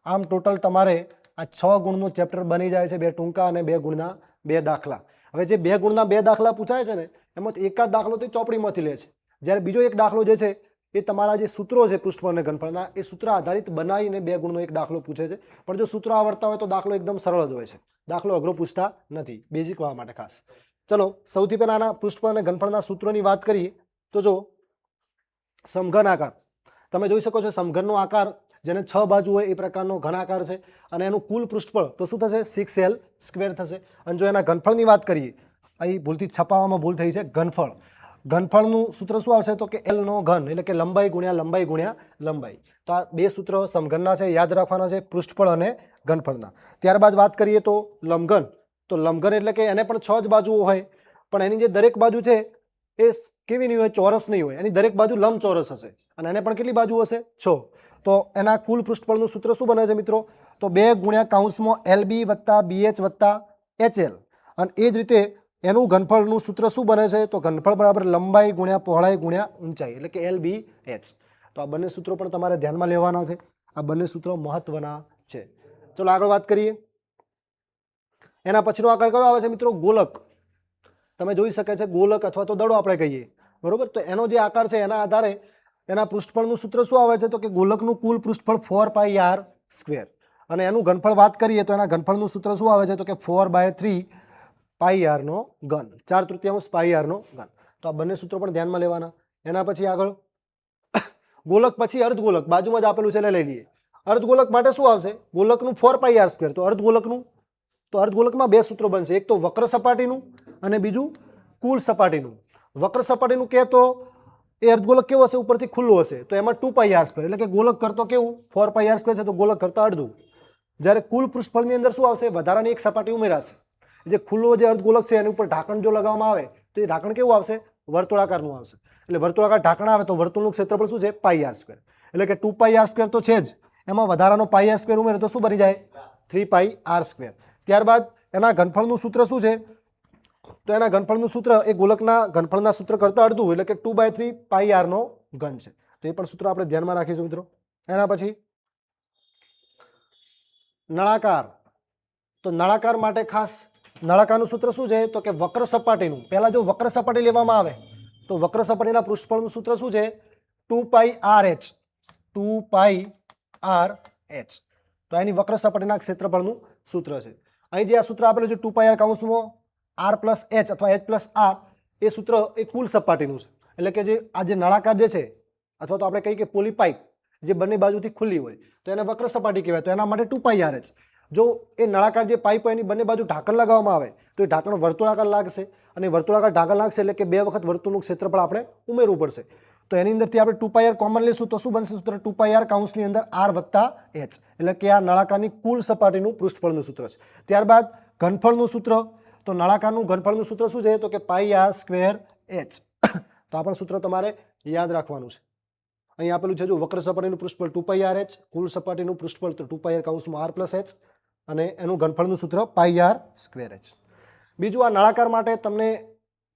આમ ટોટલ તમારે આ 6 ગુણનું ચેપ્ટર બની જાય છે. 2 ટૂંકા અને 2 ગુણના 2 દાખલા. હવે જે 2 ગુણના 2 દાખલા પૂછાય છે ને એમાંથી એકાદ દાખલો તે ચોપડીમાંથી લે છે. જ્યારે બીજો એક દાખલો જે છે એ તમારા જે સૂત્રો છે પૃષ્ઠફળ અને ઘનફળના એ સૂત્ર આધારિત બનાવીને 2 ગુણનો એક દાખલો પૂછે છે. પણ જો સૂત્રો આવડતા હોય તો દાખલો એકદમ સરળ જ હોય છે. દાખલો અઘરો પૂછતા નથી બેઝિક વાળા માટે ખાસ. ચલો સૌથી પહેલા આના પૃષ્ઠફળ અને ઘનફળના સૂત્રોની વાત કરીએ તો જો સમઘન આકાર તમે જોઈ શકો છો. સમઘનનો આકાર જેને 6 બાજુ હોય એ પ્રકારનો ઘન આકાર છે અને એનું કુલ પૃષ્ઠફળ તો શું થશે 6l² થશે. અને જો એના ઘનફળની વાત કરીએ, અહીં ભૂલથી છપાવવામાં ભૂલ થઈ છે. ઘનફળનું સૂત્ર શું આવશે તો કે l નો ઘન એટલે કે લંબાઈ ગુણ્યા લંબાઈ ગુણ્યા લંબાઈ. તો આ 2 સૂત્રો સમઘનના છે, યાદ રાખવાના છે, પૃષ્ઠફળ અને ઘનફળના. ત્યારબાદ વાત કરીએ તો લંબઘન. તો લંબઘન એટલે કે એને પણ 6 જ બાજુઓ હોય પણ એની જે દરેક બાજુ છે એ કેવી નહીં હોય, ચોરસ નહીં હોય. એની દરેક બાજુ લંબચોરસ હશે અને એને પણ કેટલી બાજુ હશે 6. તો એના કુલ પૃષ્ઠફળનું સૂત્ર શું બને છે મિત્રો તો 2 ગુણ્યા કૌંસમાં LB વત્તા BH વત્તા HL. અને એ જ રીતે એનું ઘનફળનું સૂત્ર શું બને છે તો ઘનફળ બરાબર લંબાઈ ગુણ્યા પહોળાઈ ગુણ્યા ઊંચાઈ એટલે કે LBH. તો આ બંને સૂત્રો પણ તમારે ધ્યાનમાં લેવાના છે. આ બંને સૂત્રો મહત્વના છે. ચલો આગળ વાત કરીએ. એના પછીનો આકાર કયો આવે છે મિત્રો ગોલક. તમે જોઈ શકે છે ગોલક અથવા તો દડો આપણે કહીએ બરોબર. તો એનો જે આકાર છે એના આધારે એના પૃષ્ઠફળનું સૂત્ર શું આવે છે તો કે ગોલકનું કુલ પૃષ્ઠફળ 4πr². અને એનું ઘનફળ વાત કરીએ તો એના ઘનફળનું સૂત્ર શું આવે છે તો કે 4/3πr નો ઘન, 4/3 πr નો ઘન. તો આ બંને સૂત્રો પણ ધ્યાનમાં લેવાના. એના પછી આગળ ગોલક પછી અર્ધગોલક બાજુમાં જ આપેલું છે એટલે લઈ લઈએ. અર્ધગોલક માટે શું આવશે ગોલકનું 4πr². તો અર્ધગોલકમાં 2 સૂત્રો બનશે. એક તો વક્ર સપાટીનું અને બીજું કુલ સપાટીનું. વક્ર સપાટીનું કે તો એ અર્ધગોલક કેવો હશે ઉપરથી ખુલ્લું હશે તો એમાં 2πr² એટલે કે ગોલક કરતો કેવું 4πr² છે તો ગોલક કરતા અડધું. જ્યારે કુલ પૃષ્ઠફળની અંદર શું આવશે વધારાની એક સપાટી ઉમેરાશે. જે ખુલ્લો જે અર્ધગોલક છે એની ઉપર ઢાંકણ જો લગાવવામાં આવે તો એ ઢાંકણ કેવું આવશે વર્તુળાકારનું આવશે. એટલે વર્તુળાકાર ઢાંકણ આવે તો વર્તુળનું ક્ષેત્રફળ શું છે πr². એટલે કે 2πr² તો છે જ, એમાં વધારાનો πr² ઉમેરે તો શું બની જાય 3πr². ત્યારબાદ એના ઘનફળનું સૂત્ર શું છે તો એના ઘનફળનું સૂત્ર એ ગોલકના ઘનફળના સૂત્ર કરતાં અડધું એટલે કે 2/3πr નો ઘન છે. તો એ પણ સૂત્ર આપણે ધ્યાનમાં રાખીશું મિત્રો. એના પછી નળાકાર. તો નળાકાર માટે ખાસ નળાકારનું સૂત્ર શું છે તો કે વક્ર સપાટીનું. પહેલા જો વક્ર સપાટી લેવામાં આવે તો વક્ર સપાટીના પૃષ્ઠફળનું સૂત્ર શું છે 2πrh. 2πrh. તો એની વક્ર સપાટીના ક્ષેત્રફળનું સૂત્ર છે. અહીં જે આ સૂત્ર આપેલું છે 2πr કૌંસમાં r+h અથવા h+r એ સૂત્ર એ કુલ સપાટીનું છે. એટલે કે જે આ જે નળાકાર જે છે અથવા તો આપણે કહીએ કે પોલી પાઇપ જે બંને બાજુથી ખુલ્લી હોય તો એને વક્ર સપાટી કહેવાય. તો એના માટે 2πrh. જો એ નળાકાર જે પાઇપ હોય એની બંને બાજુ ઢાંકણ લગાવવામાં આવે તો એ ઢાંકણ વર્તુળાકાર લાગશે અને વર્તુળાકાર ઢાંકણ લાગશે એટલે કે 2 વખત વર્તુળનું ક્ષેત્રફળ આપણે ઉમેરવું પડશે. તો એની અંદરથી આપણે 2πr કોમન લઈશું તો શું બનશે સૂત્ર 2πr કૌંસની અંદર r વત્તા h એટલે કે આ નળાકારની કુલ સપાટીનું પૃષ્ઠફળનું સૂત્ર છે. ત્યારબાદ ઘનફળનું સૂત્ર. તો નળાકારનું ઘનફળનું સૂત્ર શું છે તો કે πr²h. તો આ પણ સૂત્ર તમારે યાદ રાખવાનું છે. અહીં આપેલું છે જો વક્ર સપાટીનું પૃષ્ઠફળ 2πrh, કુલ સપાટીનું પૃષ્ઠફળ તો 2πr કૌંસમાં r+h અને એનું ઘનફળનું સૂત્ર πr²h. બીજું આ નળાકાર માટે તમને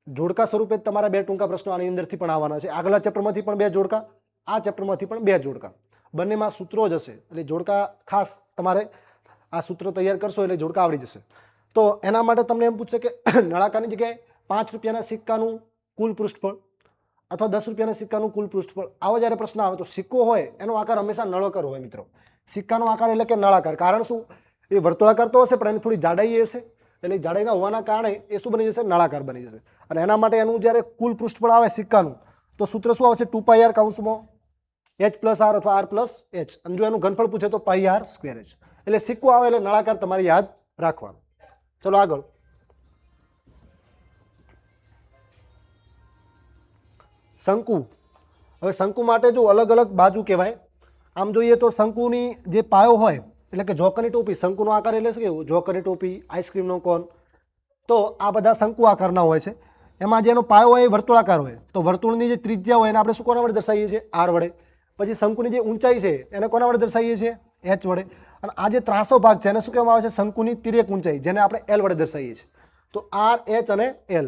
જોડકા સ્વરૂપે તમારા 2 ટૂંકા પ્રશ્નો આની અંદરથી પણ આવવાના છે. આગલા ચેપ્ટરમાંથી પણ 2 જોડકા, આ ચેપ્ટરમાંથી પણ 2 જોડકા. બંનેમાં સૂત્રો જ હશે એટલે જોડકા ખાસ તમારે આ સૂત્ર તૈયાર કરશો એટલે જોડકા આવડી જશે. તો એના માટે તમને એમ પૂછશે કે નળાકારની જગ્યાએ 5 રૂપિયાના સિક્કાનું કુલ પૃષ્ઠફળ અથવા 10 રૂપિયાના સિક્કાનું કુલ પૃષ્ઠફળ આવો જ્યારે પ્રશ્ન આવે તો સિક્કો હોય એનો આકાર હંમેશા નળાકાર હોય મિત્રો. સિક્કાનો આકાર એટલે કે નળાકાર. કારણ શું એ વર્તુળાકાર તો હશે પણ એની થોડી જાડાઈ હશે એટલે જાડાઈના હોવાના કારણે એ શું બની જશે? નળાકાર બની જશે. અને એના માટે એનું જ્યારે કુલ પૃષ્ઠફળ આવે સિક્કાનું તો સૂત્ર શું આવશે? 2πr કૌંસમાં h પ્લસ આર અથવા આર પ્લસ એચ. અને જો એનું ઘનફળ પૂછે તો પાઈ આર સ્ક્વેર એચ. એટલે સિક્કો આવે એટલે નળાકાર તમારે યાદ રાખવાનું. ચલો આગળ. શંકુ. હવે શંકુ માટે જો અલગ અલગ બાજુ કહેવાય. આમ જોઈએ તો શંકુની જે પાયો હોય એટલે કે જોકરની ટોપી, શંકુનો આકાર એટલે શું કેવું? જોકરની ટોપી, આઈસ્ક્રીમનો કોન, તો આ બધા શંકુ આકારના હોય છે. એમાં જેનો પાયો હોય એ વર્તુળાકાર હોય. તો વર્તુળની જે ત્રિજ્યા હોય એને આપણે શું કોના વડે દર્શાવીએ છીએ? આર વડે. પછી શંકુની જે ઊંચાઈ છે એને કોના વડે દર્શાવીએ છીએ? એચ વડે. અને આ જે ત્રાસો ભાગ છે એને શું કહેવામાં આવે છે? શંકુની તિર્યક ઊંચાઈ, જેને આપણે એલ વડે દર્શાવીએ છીએ. તો આર, એચ અને એલ.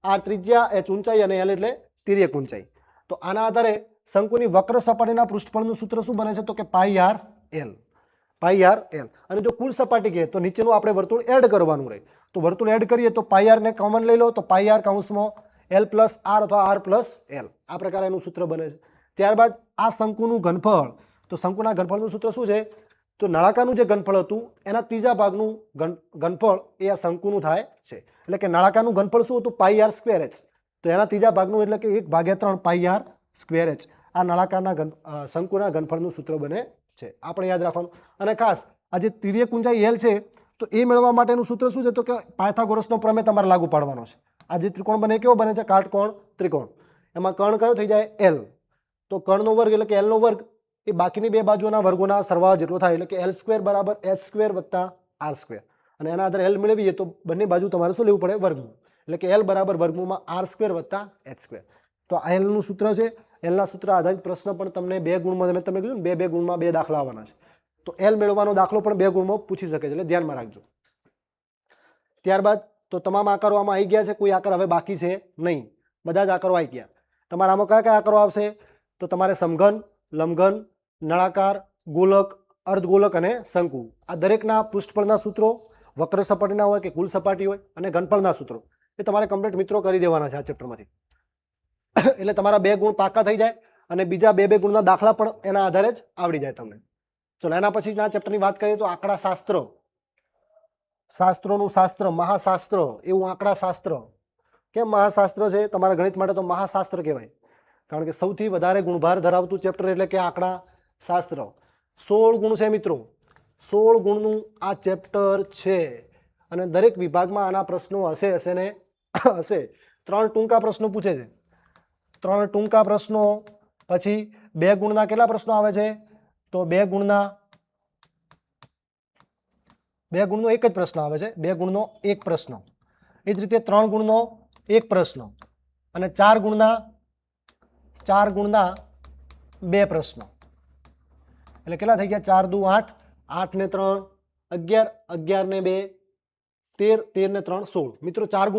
આર ત્રિજ્યા, એચ ઊંચાઈ અને એલ એટલે તિર્યક ઊંચાઈ. તો આના આધારે શંકુની વક્ર સપાટીના પૃષ્ઠફળનું સૂત્ર શું બને છે? તો કે પાઈ આર એલ. પાઈ આર એલ. અને જો કુલ સપાટી કહે તો નીચેનું આપણે વર્તુળ એડ કરવાનું રહે. તો વર્તુળ એડ કરીએ તો પાઈ આરને કોમન લઈ લો તો પાઈ આર કૌંસમાં એલ પ્લસ આર અથવા આર પ્લસ એલ. આ પ્રકારે એનું સૂત્ર બને છે. ત્યારબાદ આ શંકુનું ઘનફળ. તો શંકુના ઘનફળનું સૂત્ર શું છે? તો નળાકારનું જે ઘનફળ હતું એના ત્રીજા ભાગનું ઘનફળ એ આ શંકુનું થાય છે. એટલે કે નળાકારનું ઘનફળ શું હતું? પાઈ આર સ્ક્વેર એચ. તો એના ત્રીજા ભાગનું એટલે કે 1/3 પાઈ આર સ્ક્વેર એચ. આ નળાકારના શંકુના ઘનફળનું સૂત્ર બને છે. આપણે યાદ રાખવાનું. અને ખાસ આ જે તિર્યક ઊંચાઈ એલ છે તો એ મેળવવા માટેનું સૂત્ર શું છે? તો કે પાયથાગોરસનો પ્રમેય તમારે લાગુ પાડવાનો છે. આ જે ત્રિકોણ બને કેવો બને છે? કાટકોણ ત્રિકોણ. એમાં કર્ણ કયો થઈ જાય? એલ. તો કર્ણનો વર્ગ એટલે કે એલનો વર્ગ એ બાકીની બે બાજુઓના વર્ગોના સરવાળા જેટલો થાય. એટલે કે એલ સ્ક્વેર બરાબર એચ સ્ક્વેર વત્તા આર સ્ક્વેર. અને એના આધારે એલ મેળવીએ તો બંને બાજુ તમારે શું લેવું પડે? વર્ગમૂળ. એટલે કે એલ બરાબર વર્ગમૂળમાં આર સ્ક્વેર વત્તા એચ સ્ક્વેર. તો આ એલનું સૂત્ર છે. એલના સૂત્ર આધારિત પ્રશ્ન પણ તમને 2 ગુણમાં, મેં તમને કીધું ને 2 ગુણમાં 2 દાખલા આવવાના છે. તો એલ મેળવવાનો દાખલો પણ 2 ગુણમાં પૂછી શકે છે. એટલે ધ્યાનમાં રાખજો. ત્યારબાદ તો તમામ આકારો આમાં આવી ગયા છે. કોઈ આકાર હવે બાકી છે નહીં. બધા જ આકારો આવી ગયા. તમારા આમાં કયા કયા આકારો આવશે? તો તમારે સમઘન, લંબઘન, નળાકાર, ગોલક, અર્ધગોલક અને શંકુ. આ દરેકના પૃષ્ઠફળના સૂત્રો વક્ર સપાટીના હોય કે કુલ સપાટી હોય અને ઘનફળના સૂત્રો એ તમારે કમ્પ્લીટ મિત્રો કરી દેવાના છે આ ચેપ્ટરમાંથી. એટલે તમારા 2 ગુણ પાકા થઈ જાય અને બીજા 2 ગુણના દાખલા પણ એના આધારે જ આવડી જાય તમને. ચલો એના પછીના ચેપ્ટરની વાત કરીએ તો આંકડા શાસ્ત્ર. શાસ્ત્રોનું શાસ્ત્ર, મહાશાસ્ત્ર એવું આંકડા શાસ્ત્ર. કેમ મહાશાસ્ત્ર છે? તમારા ગણિત માટે તો મહાશાસ્ત્ર કહેવાય. કારણ કે સૌથી વધારે ગુણભાર ધરાવતું ચેપ્ટર એટલે કે આંકડા શાસ્ત્ર. 16 ગુણ છે મિત્રો. 16 ગુણનું આ ચેપ્ટર છે. અને દરેક વિભાગમાં આના પ્રશ્નો હશે ને હશે. 3 ટૂંકા પ્રશ્નો પૂછે છે. 3 ટૂંકા પ્રશ્નો. પછી 2 ગુણના કેટલા પ્રશ્નો આવે છે? તો 2 ગુણનો એક જ પ્રશ્ન આવે છે. 2 ગુણનો એક પ્રશ્ન. એ જ રીતે 3 ગુણનો એક પ્રશ્ન અને 4 ગુણના 2 પ્રશ્નો. એટલે કેટલા થઈ ગયા? 4 દુ 8, 8 ને 3 11, 11 ને 2 13, 13 ને 3 16. મિત્રો 4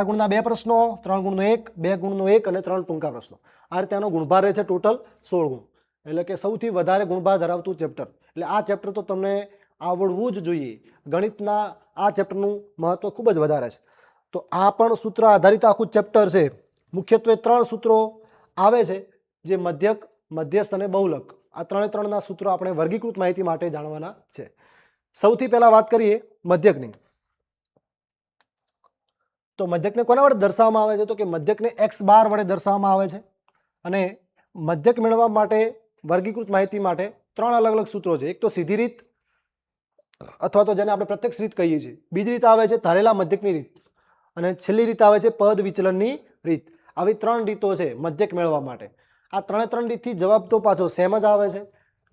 ગુણના 2 પ્રશ્નો, 3 ગુણનો 1, 2 ગુણનો 1 અને 3 ટૂંકા પ્રશ્નો. આ રીતે આનો ગુણભાર રહે છે ટોટલ 16 ગુણ. એટલે કે સૌથી વધારે ગુણભાર ધરાવતું ચેપ્ટર. એટલે આ ચેપ્ટર તો તમને આવડવું જ જોઈએ. ગણિતના આ ચેપ્ટરનું મહત્વ ખૂબ જ વધારે છે. તો આ પણ સૂત્ર આધારિત આખું ચેપ્ટર છે. મુખ્યત્વે 3 સૂત્રો આવે છે જે મધ્યક, મધ્યસ્થ અને બહુલક. આ 3ના સૂત્રો આપણે વર્ગીકૃત માહિતી માટે જાણવાના છે. સૌથી પહેલા વાત કરીએ મધ્યકની. તો મધ્યકને કોના વડે દર્શાવવામાં આવે છે? તો કે મધ્યકને x બાર વડે દર્શાવવામાં આવે છે. અને મધ્યક મેળવવા માટે વર્ગીકૃત માહિતી માટે 3 અલગ અલગ સૂત્રો છે. એક તો સીધી રીત અથવા તો જેને આપણે પ્રત્યક્ષ રીત કહીએ છીએ. બીજી રીત આવે છે ધારેલા મધ્યકની રીત. અને છેલ્લી રીત આવે છે પદ વિચલનની રીત. આવી 3 રીતો છે મધ્યક મેળવવા માટે. આ 3 રીતથી જવાબ તો પાછો સેમ જ આવે છે.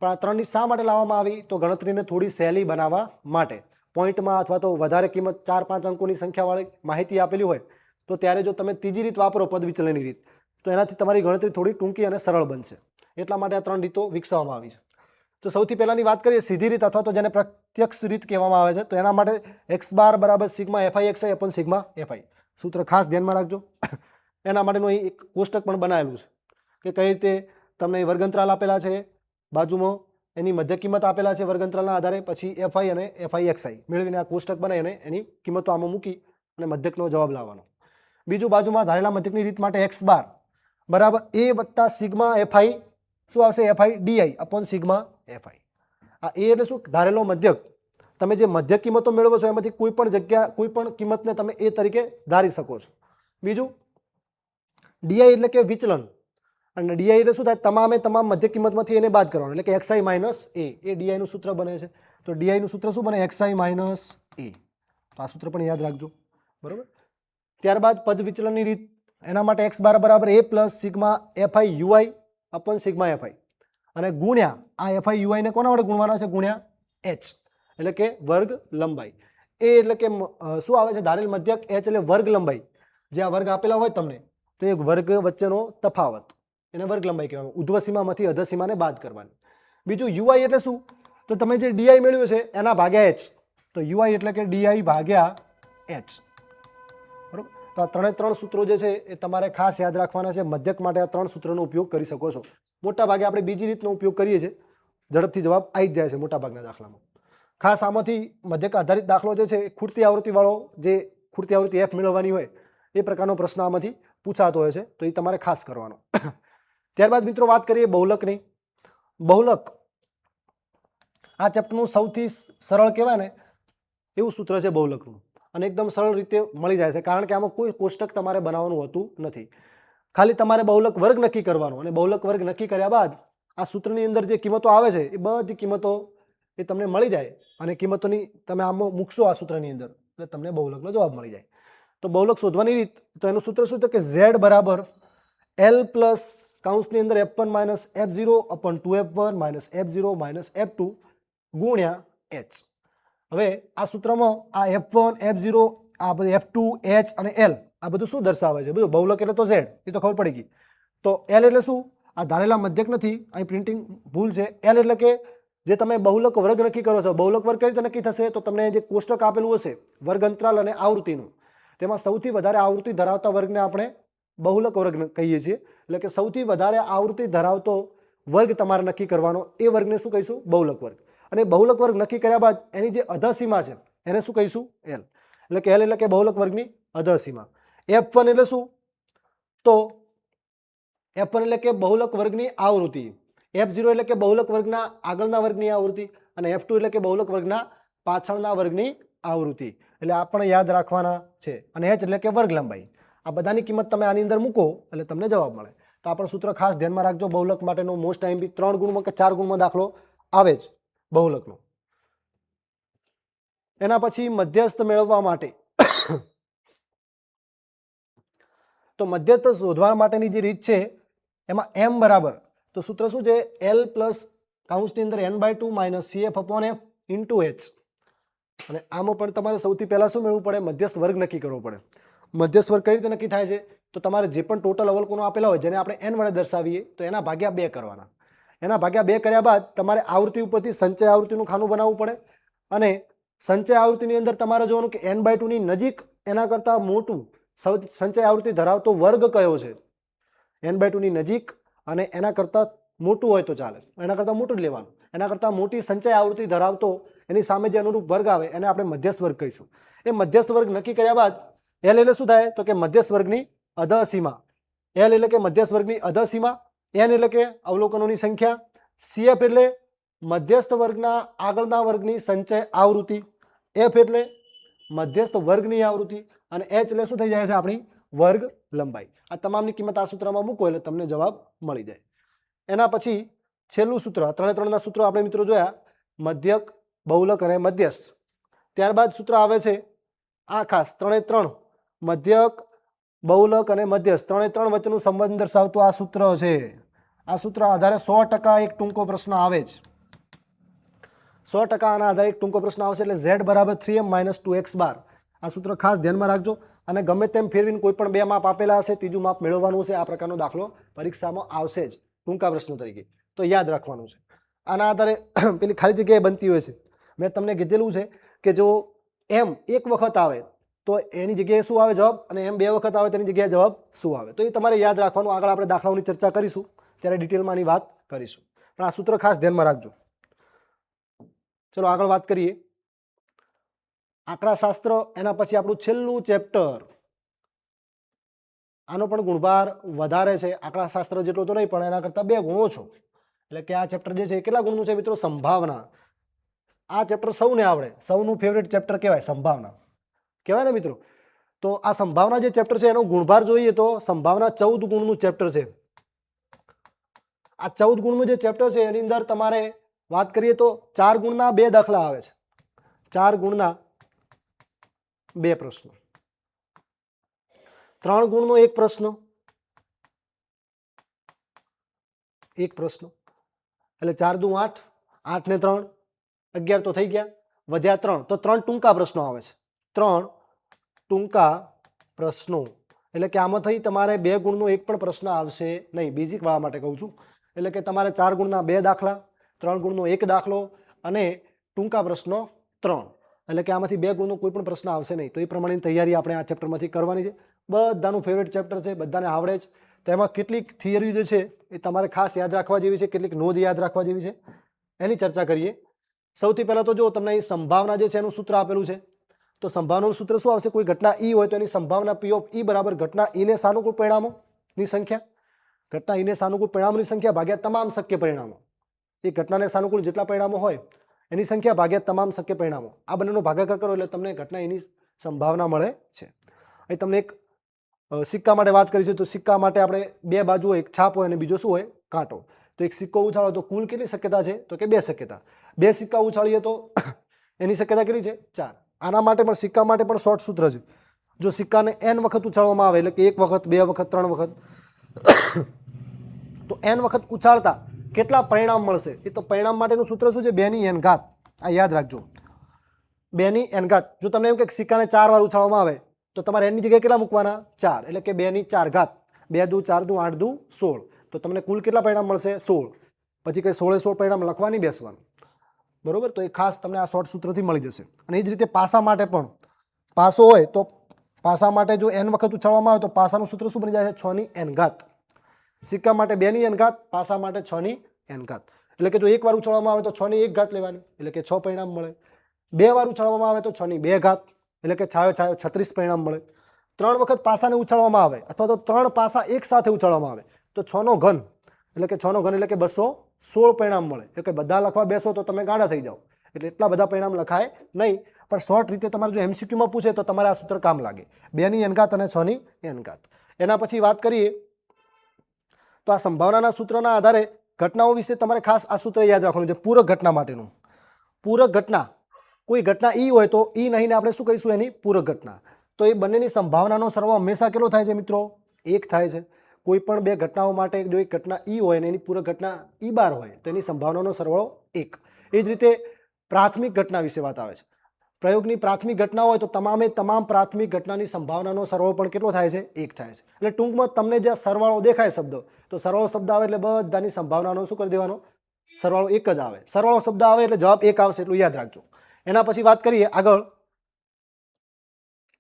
પણ આ 3 રીત શા માટે લાવવામાં આવી? તો ગણતરીને થોડી સહેલી બનાવવા માટે. પોઈન્ટમાં અથવા તો વધારે કિંમત 4-5 અંકોની સંખ્યાવાળી માહિતી આપેલી હોય તો ત્યારે જો તમે ત્રીજી રીત વાપરો પદ વિચલનની રીત તો એનાથી તમારી ગણતરી થોડી ટૂંકી અને સરળ બનશે. એટલા માટે આ 3 રીતો વિકસાવવામાં આવી છે. તો સૌથી પહેલાની વાત કરીએ સીધી રીત અથવા તો જેને પ્રત્યક્ષ રીત કહેવામાં આવે છે. તો એના માટે x બાર બરાબર sigma fi xi upon sigma fi. સૂત્ર ખાસ ધ્યાનમાં રાખજો. એના માટેનું અહીં એક કોષ્ટક પણ બનાવેલું છે કે કઈ રીતે તમને વર્ગંતરાલ આપેલા છે, બાજુમાં એની મધ્ય કિંમત આપેલા છે વર્ગંતરાલના આધારે, પછી fi અને fi xi મેળવીને આ કોષ્ટક બનાવી અને એની કિંમતો આમાં મૂકી અને મધ્યકનો જવાબ લાવવાનો. બીજું બાજુમાં ધારેલા મધ્યકની રીત માટે x બાર બરાબર a વત્તા સિગ્મા fi શું આવશે? fi di upon sigma fi. આ a એટલે શું? ધારેલો મધ્યક. તમે જે મધ્ય કિંમતો મેળવો છો એમાંથી કોઈ પણ જગ્યા કોઈ પણ કિંમતને તમે એ તરીકે ધારી શકો છો. બીજું ડીઆઈ એટલે કે વિચલન, અને ડીઆઈ એટલે શું થાય, તમામે તમામ મધ્ય કિંમતમાંથી એને બાદ કરવાનું, એટલે કે એક્સઆઈ માઇનસ એ ડીઆઈનું સૂત્ર બને છે. તો ડીઆઈનું સૂત્ર શું બને, એક્સઆઈ માઇનસ એ. તો આ સૂત્ર પણ યાદ રાખજો, બરોબર. ત્યારબાદ પદ વિચલનની રીત, એના માટે એક્સ બાર બરાબર a plus sigma fi ui upon sigma fi, અને ગુણ્યા આ એફઆઈ યુઆઈને કોના વડે ગુણવાના છે, ગુણ્યા એચ એટલે કે વર્ગ લંબાઈ. એ એટલે કે શું આવે છે, ધારેલ મધ્યક, એચ એટલે વર્ગ લંબાઈ. જે આ વર્ગ આપેલા હોય તમને તો એક વર્ગ વચ્ચેનો તફાવત, એને વર્ગ લંબાઈ કહેવાનું. ઉધ્વસીમામાંથી અધસીમાને બાદ કરવાની. બીજું યુઆઈ એટલે શું, તો તમે જે ડીઆઈ મેળવ્યું છે એના ભાગ્યા એચ, તો યુઆઈ એટલે કે ડીઆઈ ભાગ્યા એચ, બરોબર. તો આ ત્રણ સૂત્રો જે છે એ તમારે ખાસ યાદ રાખવાના છે. મધ્યક માટે આ 3 સૂત્રોનો ઉપયોગ કરી શકો છો. મોટા ભાગે આપણે બીજી રીતનો ઉપયોગ કરીએ છીએ, ઝડપથી જવાબ આવી જ જાય છે મોટા ભાગના દાખલામાં. ખાસ આમાંથી મધ્યક આધારિત દાખલો જે છે એ ખૂટતી આવૃત્તિવાળો, જે ખૂટતી આવૃત્તિ એફ મેળવવાની હોય એ પ્રકારનો પ્રશ્ન આમાંથી પૂછાતો હોય છે, તો એ તમારે ખાસ કરવાનો. ત્યારબાદ મિત્રો વાત કરીએ બહુલકની. બહુલક આ ચેપ્ટરનું સૌથી સરળ કહેવાય ને એવું સૂત્ર છે બહુલકનું, અને એકદમ સરળ રીતે મળી જાય છે, કારણ કે આમાં કોઈ કોષ્ટક તમારે બનાવવાનું હોતું નથી. ખાલી તમારે બહુલક વર્ગ નક્કી કરવાનો, અને બહુલક વર્ગ નક્કી કર્યા બાદ આ સૂત્રની અંદર જે કિંમતો આવે છે એ બધી કિંમતો એ તમને મળી જાય, અને કિંમતોની તમે આમ મૂકશો આ સૂત્રની અંદર એટલે તમને બહુલકનો જવાબ મળી જાય. તો બહુલક શોધવાની રીત, તો એનું સૂત્ર શું છે કે ઝેડ બરાબર એલ પ્લસ કૌંસની અંદર F1 minus F0 upon 2F1 minus F0 minus F2 ગુણ્યા એચ. હવે આ સૂત્રમાં આ F1 F0 આ બધું F2 H અને L આ બધું શું દર્શાવે છે, બધું બહુલક એટલે તો ઝેડ, એ તો ખબર પડી ગઈ. તો L એટલે શું, આ ધારેલા મધ્યક નથી, અહીં પ્રિન્ટિંગ ભૂલ છે. L એટલે કે જે તમે બહુલક વર્ગ નક્કી કરો છો, બહુલક વર્ગ કઈ રીતે નક્કી થશે, તો તમને જે કોષ્ટક આપેલું હશે વર્ગ અંતરાલ અને આવૃત્તિનું, તેમાં સૌથી વધારે આવૃત્તિ ધરાવતા વર્ગને આપણે બહુલક વર્ગ કહીએ છીએ. એટલે કે સૌથી વધારે આવૃત્તિ ધરાવતો વર્ગ તમારે નક્કી કરવાનો, એ વર્ગને શું કહીશું, બહુલક વર્ગ. અને બહુલક વર્ગ નક્કી કર્યા બાદ એની જે અધસીમા છે એને શું કહીશું, એલ. એટલે કે એલ એટલે કે બહુલક વર્ગની અધસીમા. F1 એટલે શું, તો F1 એટલે કે બહુલક વર્ગની આવૃત્તિ, F0 એટલે કે બહુલક વર્ગના આગળના વર્ગની આવૃત્તિ, અને F2 એટલે કે બહુલક વર્ગના પાછળના વર્ગની આવૃત્તિ. એટલે આ પણ યાદ રાખવાના છે. અને H એટલે કે વર્ગ લંબાઈ. આ બધાની કિંમત તમે આની અંદર મૂકો એટલે તમને જવાબ મળે. તો આ પણ સૂત્ર ખાસ ધ્યાનમાં રાખજો. બહુલક માટેનો મોસ્ટ ટાઈમ 3 ગુણમાં કે 4 ગુણમાં દાખલો આવે જ બહુલકનો. એના પછી મધ્યસ્થ મેળવવા માટે, તો મધ્યસ્થ શોધવા માટેની જે રીત છે એમાં m બરાબર, તો સૂત્ર શું છે, L પ્લસ કૌંસની અંદર n/2 minus CF upon F into H. અને આમાં પણ તમારે સૌથી પહેલા શું મેળવવું પડે, મધ્યસ્થ વર્ગ નક્કી કરવો પડે. મધ્યસ્થ વર્ગ કઈ રીતે નક્કી થાય છે, તો તમારે જે પણ ટોટલ અવલોકનો આપેલા હોય જેને આપણે n વડે દર્શાવીએ તો એના ભાગ્યા 2 કરવાના. એના ભાગ્યા 2 કર્યા બાદ તમારે આવૃત્તિ ઉપરથી સંચય આવૃત્તિનું ખાનું બનાવવું પડે, અને સંચય આવૃત્તિની અંદર તમારે જોવાનું કે n/2 ની નજીક એના કરતાં મોટું સંચય આવૃત્તિ ધરાવતો વર્ગ કયો છે. n/2 ની નજીક અને એના કરતાં મોટું હોય તો ચાલે, એના કરતાં મોટું જ લેવાનું. એના કરતાં મોટી સંચય આવૃત્તિ ધરાવતો એની સામે જે અનુરૂપ વર્ગ આવે એને આપણે મધ્યસ્થ વર્ગ કહીશું. એ મધ્યસ્થ વર્ગ નક્કી કર્યા બાદ L એટલે શું થાય, તો કે મધ્યસ્થ વર્ગની અધસીમા. L એટલે કે મધ્યસ્થ વર્ગની અધસીમા, n એટલે કે અવલોકનોની સંખ્યા, CF એટલે મધ્યસ્થ વર્ગના આગળના વર્ગની સંચય આવૃત્તિ, F એટલે મધ્યસ્થ વર્ગની આવૃત્તિ, અને H એટલે શું થઈ જાય છે, આપણી વર્ગ લંબાઈ. આ તમામની કિંમત આ સૂત્રમાં મૂકો એટલે તમને જવાબ મળી જાય. એના પછી છેલ્લું સૂત્ર, 3 સૂત્રો આપણે મિત્રો જોયા, મધ્યક, બહુલક અને મધ્યસ્થ. ત્યારબાદ સૂત્ર આવે છે આ ખાસ 3 મધ્યક, બહુલક અને મધ્યસ્થ 3 વચ્ચેનું સંબંધ દર્શાવતું આ સૂત્ર છે. આ સૂત્ર આધારે 100% એક ટૂંકો પ્રશ્ન આવે જ, 100% આના આધારે એક ટૂંકો પ્રશ્ન આવશે. એટલે Z બરાબર 3m માઇનસ 2x બાર. આ સૂત્ર ખાસ ધ્યાનમાં રાખજો. અને ગમે તેમ ફેરવીને કોઈ પણ 2 માપ આપેલા હશે, ત્રીજું માપ મેળવવાનું છે. આ પ્રકારનો દાખલો પરીક્ષામાં આવશે જ ટૂંકા પ્રશ્નો તરીકે, તો યાદ રાખવાનું છે. આના આધારે પેલી ખાલી જગ્યાએ બનતી હોય છે. મેં તમને કીધેલું છે કે જો m એક વખત આવે તો એની જગ્યાએ શું આવે જવાબ, અને m 2 વખત આવે તેની જગ્યાએ જવાબ શું આવે, તો એ તમારે યાદ રાખવાનું. આગળ આપણે દાખલાઓની ચર્ચા કરીશું ત્યારે ડિટેલમાં આની વાત કરીશું, પણ આ સૂત્ર ખાસ ધ્યાનમાં રાખજો. ચલો આગળ વાત કરીએ આંકડાશાસ્ત્ર. એના પછી આપણું છેલ્લું ચેપ્ટર. આનો પણ ગુણભાર વધારે છે, આંકડાશાસ્ત્ર જેટલો તો નહીં પણ એના કરતાં 2 ગુણ ઓછો. એટલે કે આ ચેપ્ટર જે છે કેટલા ગુણનું છે મિત્રો, સંભાવના. આ ચેપ્ટર સૌને આવડે, સૌનું ફેવરેટ ચેપ્ટર કહેવાય સંભાવના, કહેવાય ને મિત્રો. તો આ સંભાવના જે ચેપ્ટર છે એનો ગુણભાર જોઈએ તો સંભાવના 14 ગુણનું ચેપ્ટર છે. આ 14 ગુણનું જે ચેપ્ટર છે એની અંદર તમારે વાત કરીએ તો 4 ગુણના 2 દાખલા આવે છે, 4 ગુણના 2 પ્રશ્નો, 3 ગુણનો 1 પ્રશ્ન, 1 પ્રશ્ન, એટલે 4 દુ 8, 8 ને 3 11 તો થઈ ગયા, વધ્યા 3, તો 3 ટૂંકા પ્રશ્નો આવે છે, 3 ટૂંકા પ્રશ્નો, એટલે કે આમાંથી તમારે 2 ગુણનો 1 પણ પ્રશ્ન આવશે નહીં. બેઝિક વાળા માટે કહું છું, એટલે કે તમારે 4 ગુણના 2 દાખલા, 3 ગુણનો 1 દાખલો અને ટૂંકા પ્રશ્નો 3, એટલે કે આમાંથી 2 ગુણનો કોઈ પણ પ્રશ્ન આવશે નહીં. તો એ પ્રમાણેની તૈયારી આપણે આ ચેપ્ટરમાંથી કરવાની છે. બધાનું ફેવરેટ ચેપ્ટર છે, બધાને આવડે જ. તેમાં કેટલીક થિયરી જે છે એ તમારે ખાસ યાદ રાખવા જેવી છે, કેટલીક નોંધ યાદ રાખવા જેવી છે, એની ચર્ચા કરીએ. સૌથી પહેલાં તો જો તમને અહીં સંભાવના જે છે એનું સૂત્ર આપેલું છે. તો સંભાવનાનું સૂત્ર શું આવશે? કોઈ ઘટના ઈ હોય તો એની સંભાવના પી ઓફ ઈ બરાબર ઘટના ઈને સાનુકૂળ પરિણામોની સંખ્યા, ઘટના ઈને સાનુકૂળ પરિણામોની સંખ્યા ભાગ્યા તમામ શક્ય પરિણામો. એ ઘટનાને સાનુકૂળ જેટલા પરિણામો હોય એની સંખ્યા ભાગ્યા તમામ શક્ય પરિણામો. આ બંનેનો ભાગાકાર કરો એટલે તમને ઘટના એની સંભાવના મળે છે. અહીં તમને એક સિક્કા માટે વાત કરી છે. તો સિક્કા માટે આપણે 2 બાજુ હોય, એક છાપ હોય અને બીજો શું હોય? કાંટો. તો એક સિક્કો ઉછાળો તો કુલ કેટલી શક્યતા છે? તો કે 2 શક્યતા. 2 સિક્કા ઉછાળીએ તો એની શક્યતા કેટલી છે? 4. આના માટે પણ સિક્કા માટે પણ શોર્ટ સૂત્ર છે. જો સિક્કાને n વખત ઉછાળવામાં આવે, એટલે કે 1 વખત, 2 વખત, 3 વખત, તો n વખત ઉછાળતા કેટલા પરિણામ મળશે? એ તો પરિણામ માટેનું સૂત્ર શું છે? 2 ની n ઘાત. આ યાદ રાખજો, 2 ની n ઘાત. જો તમને એમ કે સિક્કાને 4 વાર ઉછાળવામાં આવે તો તમારે n ની જગ્યાએ કેટલા મૂકવાના? 4, એટલે કે 2 ની 4 ઘાત. 2 દુ 4 દુ 8 દુ 16. તો તમને કુલ કેટલા પરિણામ મળશે? 16. પછી કંઈ 16 પરિણામ લખવા નહીં બેસવાનું, બરોબર? તો એ ખાસ તમને આ શોર્ટ સૂત્રથી મળી જશે. અને એ જ રીતે પાસા માટે પણ, પાસો હોય તો પાસા માટે જો n વખત ઉછાળવામાં આવે તો પાસાનું સૂત્ર શું બની જાય છે? 6 ની n ઘાત. સિક્કા માટે 2 ની n ઘાત, પાસા માટે 6 ની n ઘાત. એટલે કે જો 1 વાર ઉછાળવામાં આવે તો 6 ની 1 ઘાત લેવાની, એટલે કે 6 પરિણામ મળે. 2 વાર ઉછાળવામાં આવે તો 6 ની 2 ઘાત, એટલે કે છાયો 36 પરિણામ મળે. 3 વખત પાસાને ઉછાળવામાં આવે અથવા તો 3 પાસા એક સાથે ઉછાળવામાં આવે તો 6 નો ઘન, એટલે કે 6 નો ઘન એટલે કે 216 પરિણામ મળે. એટલે કે બધા લખવા બેસો તો તમે ગાંડા થઈ જાઓ, એટલે એટલા બધા પરિણામ લખાય નહીં. પણ શોર્ટ રીતે તમારે જો MCQમાં પૂછે તો તમારે આ સૂત્ર કામ લાગે. 2 ની n ઘાત અને 6 ની n ઘાત. એના પછી વાત કરીએ તો આ સંભાવનાના સૂત્રના આધારે ઘટનાઓ વિશે તમારે ખાસ આ સૂત્ર યાદ રાખવાનું છે. પૂરક ઘટના માટેનું. પૂરક ઘટના, કોઈ ઘટના ઈ હોય તો ઈ નહીંને આપણે શું કહીશું? એની પૂરક ઘટના. તો એ બંનેની સંભાવનાનો સરવાળો હંમેશા કેટલો થાય છે મિત્રો? 1 થાય છે. કોઈ પણ 2 ઘટનાઓ માટે જો એક ઘટના ઈ હોય અને એની પૂરક ઘટના ઈ બાર હોય તો એની સંભાવનાનો સરવાળો 1. એ જ રીતે પ્રાથમિક ઘટના વિશે વાત આવે છે. પ્રયોગની પ્રાથમિક ઘટના હોય તો તમામે તમામ પ્રાથમિક ઘટનાની સંભાવનાનો સરવાળો પણ કેટલો થાય છે? 1 થાય છે. એટલે ટૂંકમાં તમને જે સરવાળો દેખાય શબ્દ, તો સરવાળો શબ્દ આવે એટલે બધાની સંભાવનાનો શું કરી દેવાનો? સરવાળો 1 જ આવે. સરવાળો શબ્દ આવે એટલે જવાબ 1 આવશે, એટલું યાદ રાખજો. એના પછી વાત કરીએ આગળ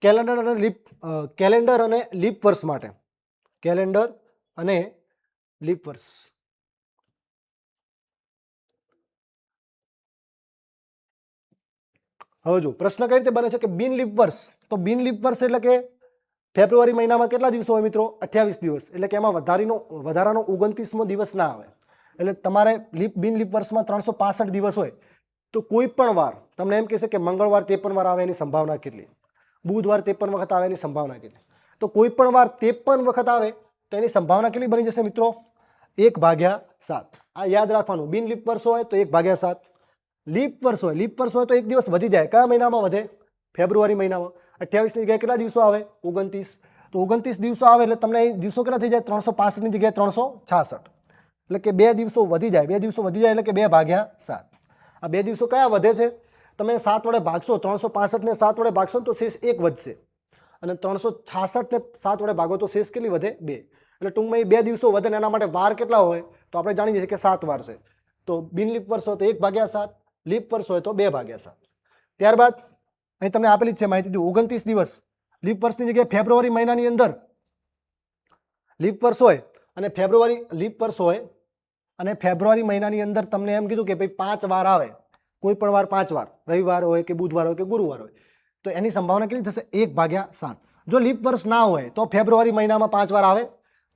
કેલેન્ડર અને લીપ વર્ષ માટે. કેલેન્ડર અને લીપ વર્ષ. હવે જો પ્રશ્ન કઈ રીતે બને છે કે બિન લીપ વર્ષ. તો બિન લીપ વર્ષ એટલે કે ફેબ્રુઆરી મહિનામાં કેટલા દિવસો હોય મિત્રો? 28 દિવસ. એટલે કે એમાં વધારાનો 29મો દિવસ ના આવે. એટલે તમારે બિન લીપ વર્ષમાં 365 દિવસ હોય તો કોઈ પણ વાર તમને એમ કહેશે કે મંગળવાર 53 વાર આવે એની સંભાવના કેટલી? બુધવાર 53 વખત આવે એની સંભાવના કેટલી? તો કોઈ પણ વાર 53 વખત આવે તો એની સંભાવના કેટલી બની જશે મિત્રો? 1/7. આ યાદ રાખવાનું. બિન લીપ વર્ષ હોય તો 1/7. લીપ વર્ષ હોય, લીપ વર્ષ હોય તો એક દિવસ વધી જાય. કયા મહિનામાં વધે? ફેબ્રુઆરી મહિનામાં. 28 ની જગ્યાએ કેટલા દિવસો આવે? 29. તો 29 દિવસો આવે એટલે તમને અહીં દિવસો કેટલા થઈ જાય? 365 ની જગ્યાએ 366. એટલે કે 2 દિવસો વધી જાય. 2 દિવસો વધી જાય એટલે કે 2/7. આ 2 દિવસો કયા વધે છે? તમે 7 વડે ભાગશો, 365 ને 7 વડે ભાગશો તો શેષ 1 વધશે. અને 366 ને 7 વડે ભાગો તો શેષ કેટલી વધે? 2. એટલે ટૂંકમાં એ 2 દિવસો વધે ને એના માટે વાર કેટલા હોય? તો આપણે જાણીએ છીએ કે 7 વાર છે. તો બિન લીપ વર્ષ હોય તો 1/7, લીપ વર્ષ હોય તો 2/7. ત્યારબાદ અહીં તમને આપેલી જ છે માહિતી. 29 દિવસ લીપ વર્ષની જગ્યાએ ફેબ્રુઆરી મહિનાની અંદર લીપ વર્ષ હોય અને ફેબ્રુઆરી મહિનાની અંદર તમને એમ કીધું કે ભાઈ 5 વાર આવે, કોઈ પણ વાર 5 વાર, રવિવાર હોય કે બુધવાર હોય કે ગુરુવાર હોય, તો એની સંભાવના કેટલી થશે? 1/7. જો લીપ વર્ષ ના હોય તો ફેબ્રુઆરી મહિનામાં 5 વાર આવે,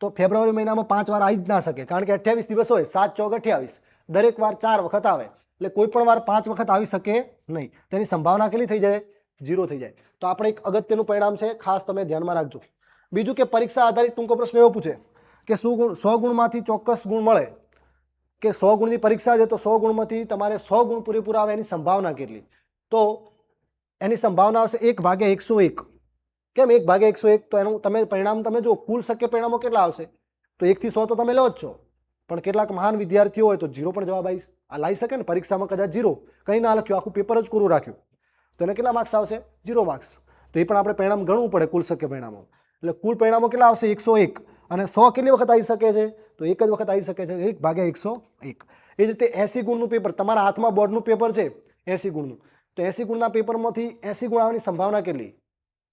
તો ફેબ્રુઆરી મહિનામાં 5 વાર આવી જ ના શકે, કારણ કે 28 દિવસ હોય, 7 ચોક 28, દરેક વાર 4 વખત આવે. એટલે કોઈ પણ વાર 5 વખત આવી શકે નહીં. તેની સંભાવના કેટલી થઈ જાય? 0 થઈ જાય. તો આપણે એક અગત્યનું પરિણામ છે, ખાસ તમે ધ્યાનમાં રાખજો. બીજું કે પરીક્ષા આધારિત ટૂંકો પ્રશ્ન એવો પૂછે કે 100 ગુણમાંથી ચોક્કસ ગુણ મળે, કે 100 ગુણની પરીક્ષા છે તો 100 ગુણમાંથી તમારે 100 ગુણ પૂરેપૂરા આવે એની સંભાવના કેટલી? તો એની સંભાવના આવશે 1/101. કેમ 1/101? તો એનું તમે પરિણામ તમે જો કુલ શક્ય પરિણામો કેટલા આવશે? તો 1 થી 100 તો તમે લો જ છો, પણ કેટલાક મહાન વિદ્યાર્થીઓ હોય તો 0 પણ જવાબ લાવી શકે ને. પરીક્ષામાં કદાચ 0 કંઈ ના લખ્યું, આખું પેપર જ કોરું રાખ્યું, તો એને કેટલા માર્ક્સ આવશે? 0 માર્ક્સ. તો એ પણ આપણે પરિણામ ગણવું પડે કુલ શક્ય પરિણામો. એટલે કુલ પરિણામો કેટલા આવશે? 101. અને 100 કેટલી વખત આવી શકે છે? તો એક જ વખત આવી શકે છે, 1/101. એ જ રીતે 80 ગુણનું પેપર, તમારા હાથમાં બોર્ડનું પેપર છે 80 ગુણનું, તો 80 ગુણના પેપરમાંથી 80 ગુણ આવવાની સંભાવના કેટલી?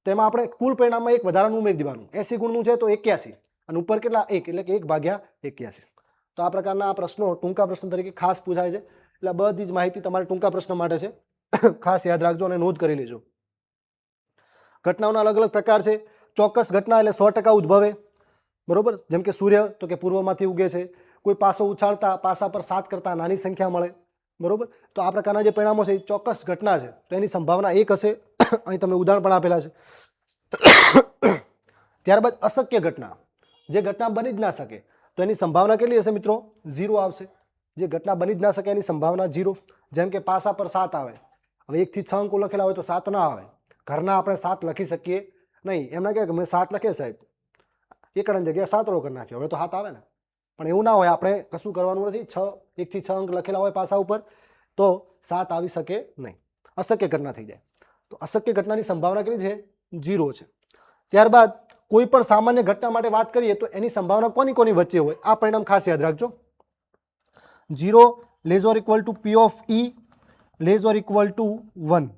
તો એમાં આપણે કુલ પરિણામમાં એક વધારાનું ઉમેરી દેવાનું. 80 ગુણનું છે તો 81, અને ઉપર કેટલા? 1, એટલે કે 1/81. તો આ પ્રકારના આ પ્રશ્નો ટૂંકા પ્રશ્નો તરીકે ખાસ પૂછાય છે. એટલે બધી જ માહિતી તમારે ટૂંકા પ્રશ્ન માટે છે, ખાસ યાદ રાખજો અને નોંધ કરી લેજો. ઘટનાઓના અલગ અલગ પ્રકાર છે. ચોક્કસ ઘટના એટલે 100% ઉદ્ભવે, બરોબર. જેમ કે સૂર્ય, તો કે પૂર્વમાંથી ઉગે છે. કોઈ પાસો ઉછાળતા પાસા પર 7 કરતાં નાની સંખ્યા મળે, બરોબર. તો આ પ્રકારના જે પરિણામો છે એ ચોક્કસ ઘટના છે, તો એની સંભાવના 1 હશે. અહીં તમને ઉદાહરણ પણ આપેલા છે. ત્યારબાદ અશક્ય ઘટના, જે ઘટના બની જ ના શકે, તો એની સંભાવના કેટલી હશે મિત્રો? 0 આવશે. જે ઘટના બની જ ના શકે એની સંભાવના 0. જેમ કે પાસા પર 7 આવે. હવે 1 થી 6 અંકો લખેલા હોય તો 7 ના આવે. ઘરના આપણે 7 લખી શકીએ નહીં. એમના કહે કે મેં 7 લખે સાહેબ, એકડાની જગ્યાએ 7 કરી નાખ્યો, હવે તો 7 આવે ને. પણ એવું ના હોય, આપણે કશું કરવાનું નથી. 1 થી 6 અંક લખેલા હોય પાસા ઉપર તો 7 આવી શકે નહીં. અશક્ય ઘટના થઈ જાય. તો અશક્ય ઘટનાની સંભાવના કેટલી છે? 0 છે. ત્યારબાદ કોઈ પણ સામાન્ય ઘટના માટે વાત કરીએ તો એની સંભાવના કોની કોની વચ્ચે હોય? આ પરિણામ ખાસ યાદ રાખજો. 0 < P of E < 1.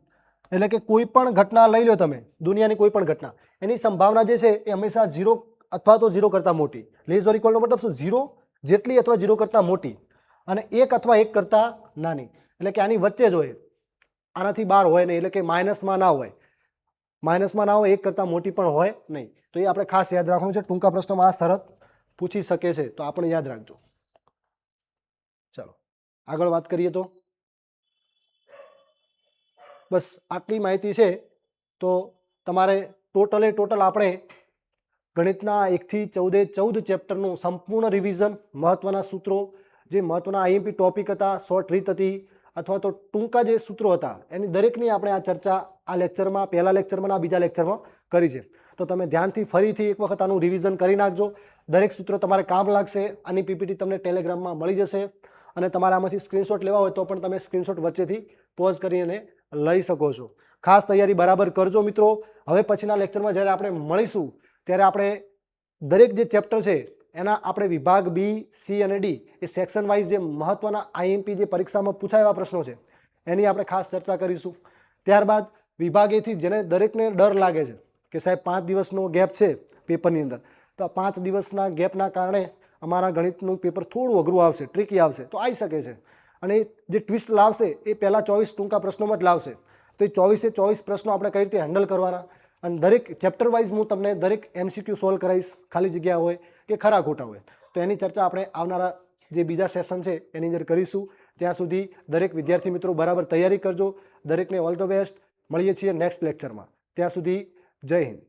એટલે કે કોઈ પણ ઘટના લઈ લો તમે, દુનિયાની કોઈ પણ ઘટના, એની સંભાવના જે છે એ હંમેશા 0 અથવા તો 0 કરતાં મોટી. < નો મતલબ શું? 0 જેટલી અથવા 0 કરતાં મોટી, અને 1 અથવા 1 કરતાં નાની. એટલે કે આની વચ્ચે જ હોય, આનાથી બહાર હોય નહીં. એટલે કે માઇનસમાં ના હોય, 1 કરતાં મોટી પણ હોય નહીં. તો એ આપણે ખાસ યાદ રાખવાનું છે. ટૂંકા પ્રશ્નમાં આ શરત પૂછી શકે છે, તો આપણે યાદ રાખજો. ચાલો આગળ વાત કરીએ. તો બસ આટલી માહિતી છે. તો તમારે ટોટલ આપણે ગણિતના 1 થી 14 ચેપ્ટરનું સંપૂર્ણ રિવિઝન, મહત્વના સૂત્રો, જે મહત્વના આઈએમપી ટોપિક હતા, શોર્ટ રીત હતી, અથવા તો ટૂંકા જે સૂત્રો હતા, એની દરેકની આપણે આ ચર્ચા આ લેક્ચરમાં, પહેલા લેક્ચરમાં અને બીજા લેક્ચરમાં કરી છે. તો તમે ધ્યાનથી ફરીથી એક વખત આનું રિવિઝન કરી નાખજો. દરેક સૂત્રો તમારે કામ લાગશે. આની પીપીટી તમને ટેલિગ્રામમાં મળી જશે, અને તમારે આમાંથી સ્ક્રીનશોટ લેવા હોય તો પણ તમે સ્ક્રીનશોટ વચ્ચેથી પોઝ કરીને લઈ શકો છો. ખાસ તૈયારી બરાબર કરજો મિત્રો. હવે પછીના લેક્ચરમાં જ્યારે આપણે મળીશું ત્યારે આપણે દરેક જે ચેપ્ટર છે એના આપણે વિભાગ બી, સી અને ડી, એ સેક્શન વાઇઝ જે મહત્વના આઈએમપી જે પરીક્ષામાં પૂછાય એવા પ્રશ્નો છે એની આપણે ખાસ ચર્ચા કરીશું. ત્યારબાદ વિભાગ એથી જેને દરેકને ડર લાગે છે કે સાહેબ 5 દિવસનો ગેપ છે પેપરની અંદર, તો આ 5 દિવસના ગેપના કારણે અમારા ગણિતનું પેપર થોડું અઘરું આવશે, ટ્રિકી આવશે, તો આવી શકે છે. અને જે ટ્વિસ્ટ લાવશે એ પહેલાં 24 ટૂંકા પ્રશ્નોમાં જ લાવશે. તો એ 24 પ્રશ્નો આપણે કઈ રીતે હેન્ડલ કરવાના, અને દરેક ચેપ્ટર વાઇઝ હું તમને દરેક MCQ સોલ્વ કરાવીશ, ખાલી જગ્યા હોય કે ખરા ખોટા હોય. તો એની ચર્ચા આપણે આવનારા જે બીજા સેશન છે એની અંદર કરીશું. ત્યાં સુધી દરેક વિદ્યાર્થી મિત્રો બરાબર તૈયારી કરજો. દરેકને ઓલ ધ બેસ્ટ. મળીએ છીએ નેક્સ્ટ લેક્ચરમાં. ત્યાં સુધી જય હિન્દ.